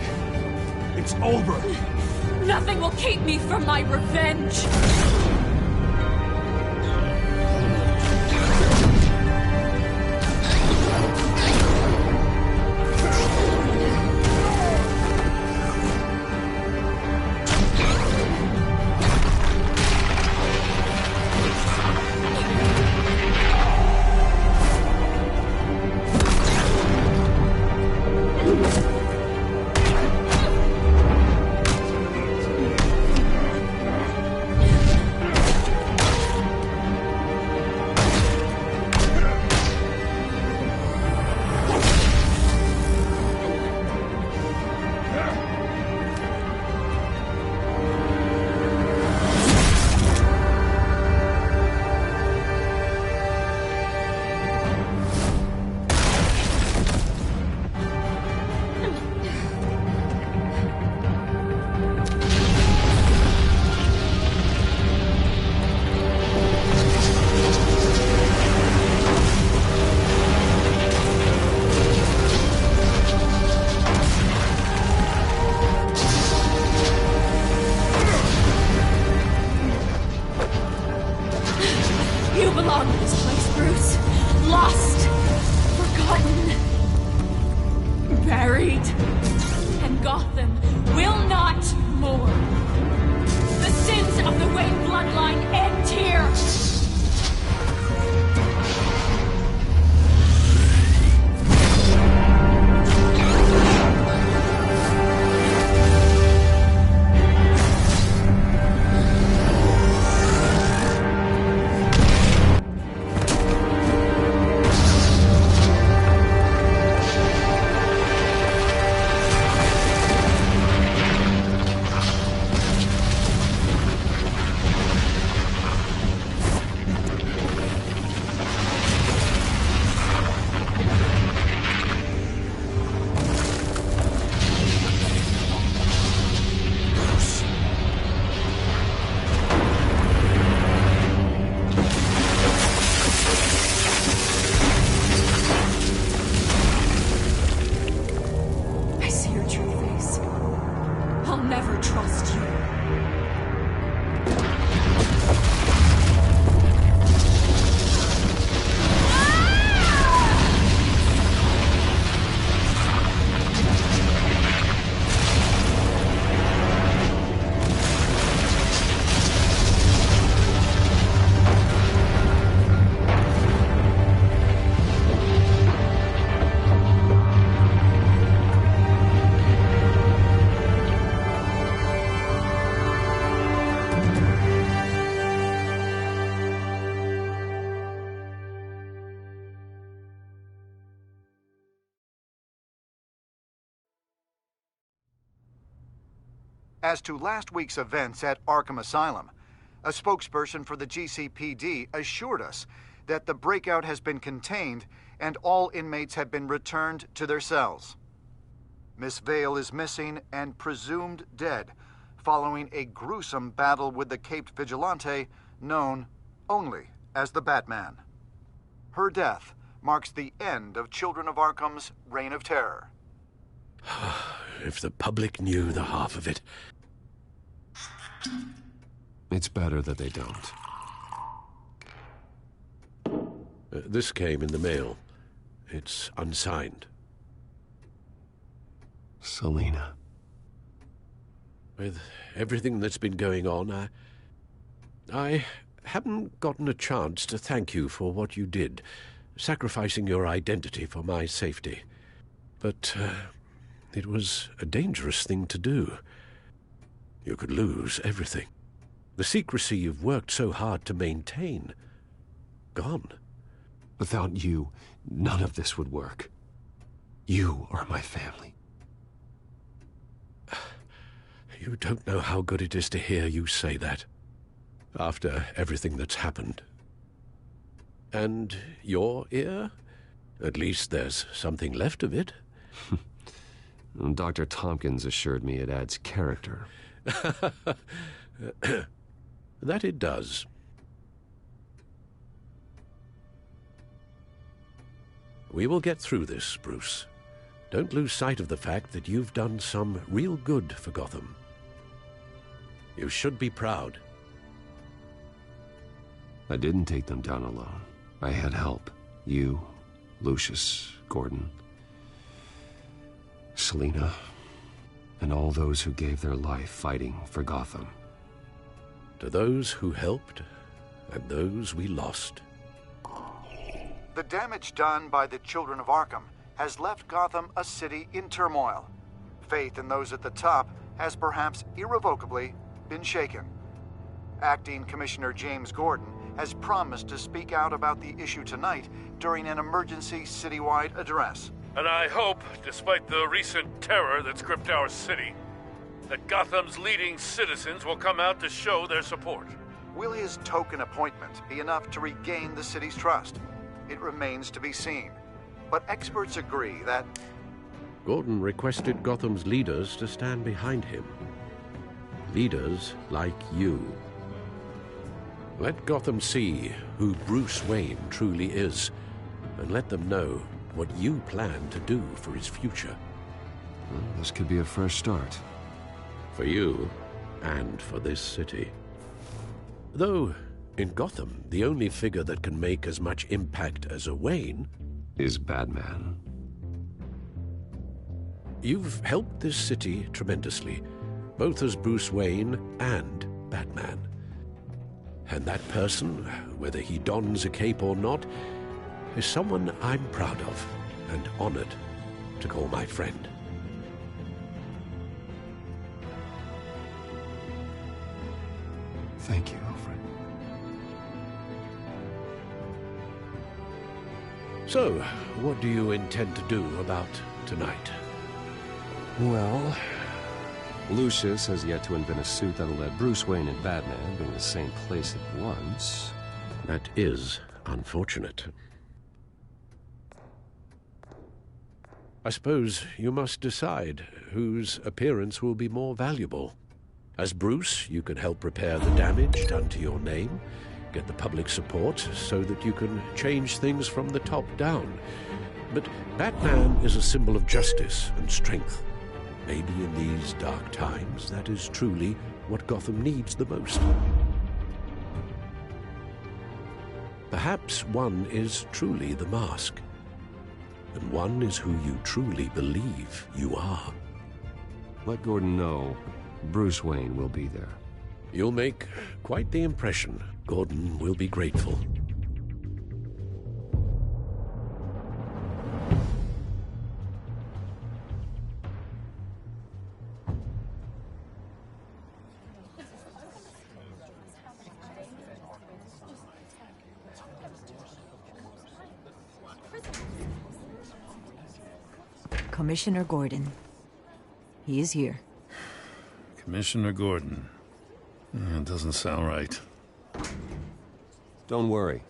It's over. Nothing will keep me from my revenge. You belong in this place, Bruce. Lost. Forgotten. Buried. And Gotham will not mourn. The sins of the Wayne bloodline end here. As to last week's events at Arkham Asylum, a spokesperson for the GCPD assured us that the breakout has been contained and all inmates have been returned to their cells. Miss Vale is missing and presumed dead following a gruesome battle with the caped vigilante known only as the Batman. Her death marks the end of Children of Arkham's reign of terror. If the public knew the half of it. It's better that they don't. This came in the mail. It's unsigned. Selina. With everything that's been going on, I haven't gotten a chance to thank you for what you did, sacrificing your identity for my safety. But it was a dangerous thing to do. You could lose everything. The secrecy you've worked so hard to maintain. Gone. Without you, none of this would work. You are my family. You don't know how good it is to hear you say that. After everything that's happened. And your ear? At least there's something left of it. Dr. Tompkins assured me it adds character. That it does. We will get through this, Bruce. don't lose sight of the fact that you've done some real good for Gotham. You should be proud. I didn't take them down alone. I had help. You, Lucius, Gordon, Selina, and all those who gave their life fighting for Gotham. To those who helped, and those we lost. The damage done by the Children of Arkham has left Gotham a city in turmoil. Faith in those at the top has perhaps irrevocably been shaken. Acting Commissioner James Gordon has promised to speak out about the issue tonight during an emergency citywide address. And I hope, despite the recent terror that's gripped our city, that Gotham's leading citizens will come out to show their support. Will his token appointment be enough to regain the city's trust? It remains to be seen. But experts agree that... Gordon requested Gotham's leaders to stand behind him. Leaders like you. Let Gotham see who Bruce Wayne truly is, and let them know what you plan to do for his future. Well, this could be a fresh start. For you, and for this city. Though, in Gotham, the only figure that can make as much impact as a Wayne... is Batman. You've helped this city tremendously, both as Bruce Wayne and Batman. And that person, whether he dons a cape or not, is someone I'm proud of and honored to call my friend. Thank you, Alfred. So, what do you intend to do about tonight? Well, Lucius has yet to invent a suit that'll let Bruce Wayne and Batman be in the same place at once. That is unfortunate. I suppose you must decide whose appearance will be more valuable. As Bruce, you can help repair the damage done to your name, get the public support so that you can change things from the top down. But Batman is a symbol of justice and strength. Maybe in these dark times, that is truly what Gotham needs the most. Perhaps one is truly the mask, and one is who you truly believe you are. Let Gordon know Bruce Wayne will be there. You'll make quite the impression. Gordon will be grateful. Commissioner Gordon. He is here. Commissioner Gordon. It doesn't sound right. Don't worry.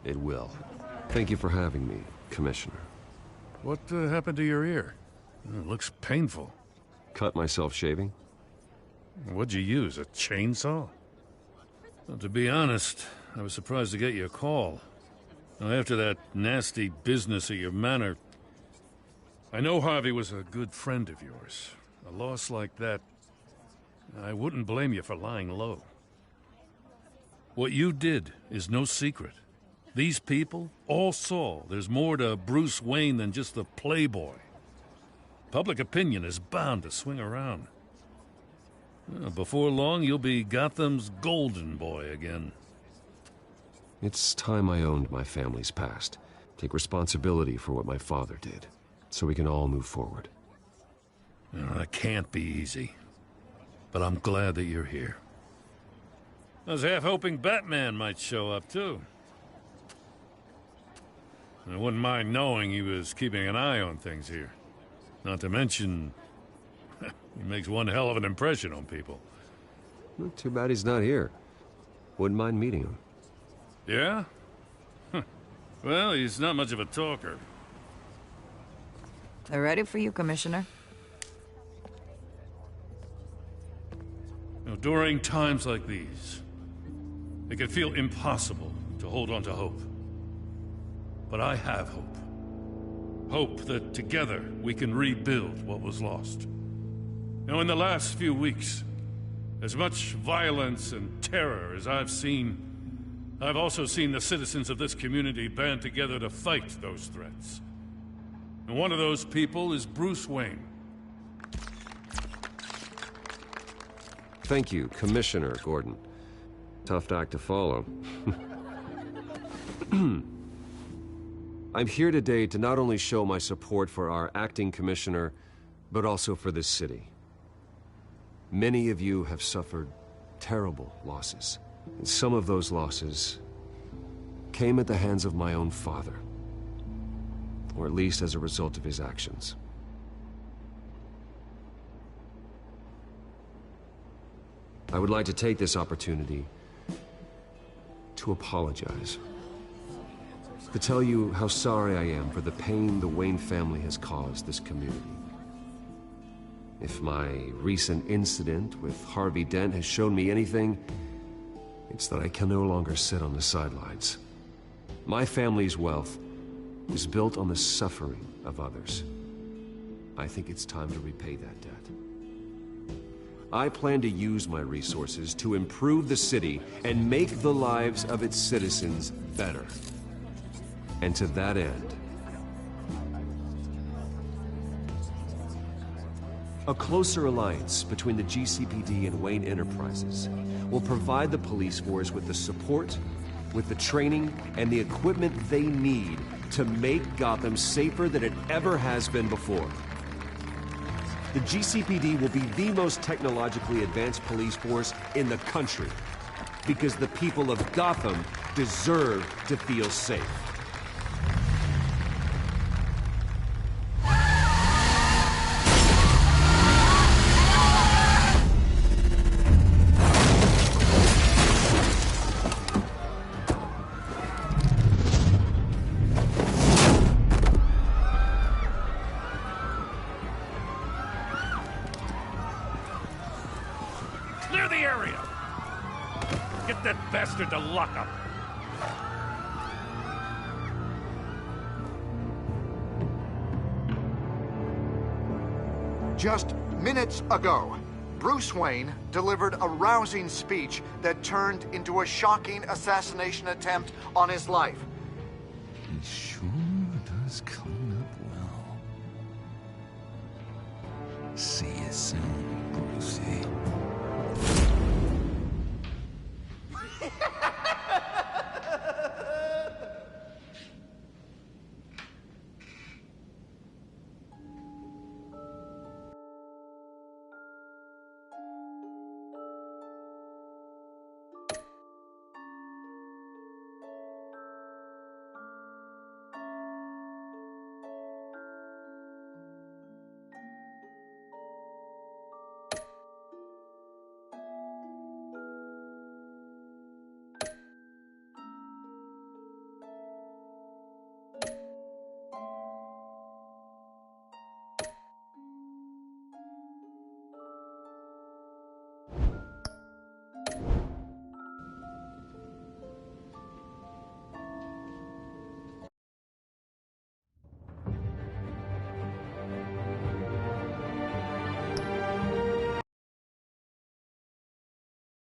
It will. Thank you for having me, Commissioner. What happened to your ear? It looks painful. Cut myself shaving? What'd you use, a chainsaw? Well, to be honest, I was surprised to get your call. Now, after that nasty business at your manor, I know Harvey was a good friend of yours. A loss like that, I wouldn't blame you for lying low. What you did is no secret. These people all saw there's more to Bruce Wayne than just the playboy. Public opinion is bound to swing around. Before long, you'll be Gotham's golden boy again. It's time I owned my family's past. Take responsibility for what my father did, so we can all move forward. That can't be easy. But I'm glad that you're here. I was half hoping Batman might show up, too. I wouldn't mind knowing he was keeping an eye on things here. Not to mention, he makes one hell of an impression on people. Well, too bad he's not here. Wouldn't mind meeting him. Yeah? Well, he's not much of a talker. They're ready for you, Commissioner. During times like these, it can feel impossible to hold on to hope. But I have hope. Hope that together we can rebuild what was lost. Now, in the last few weeks, as much violence and terror as I've seen, I've also seen the citizens of this community band together to fight those threats. And one of those people is Bruce Wayne. Thank you, Commissioner Gordon. Tough act to follow. I'm here today to not only show my support for our acting commissioner, but also for this city. Many of you have suffered terrible losses. And some of those losses came at the hands of my own father. Or at least as a result of his actions. I would like to take this opportunity to apologize. To tell you how sorry I am for the pain the Wayne family has caused this community. If my recent incident with Harvey Dent has shown me anything, it's that I can no longer sit on the sidelines. My family's wealth was built on the suffering of others. I think it's time to repay that debt. I plan to use my resources to improve the city and make the lives of its citizens better. And to that end, a closer alliance between the GCPD and Wayne Enterprises will provide the police force with the support, with the training, and the equipment they need to make Gotham safer than it ever has been before. The GCPD will be the most technologically advanced police force in the country, because the people of Gotham deserve to feel safe. Clear the area! Get that bastard to lock up! Just minutes ago, Bruce Wayne delivered a rousing speech that turned into a shocking assassination attempt on his life. He sure does clean up well. See you soon.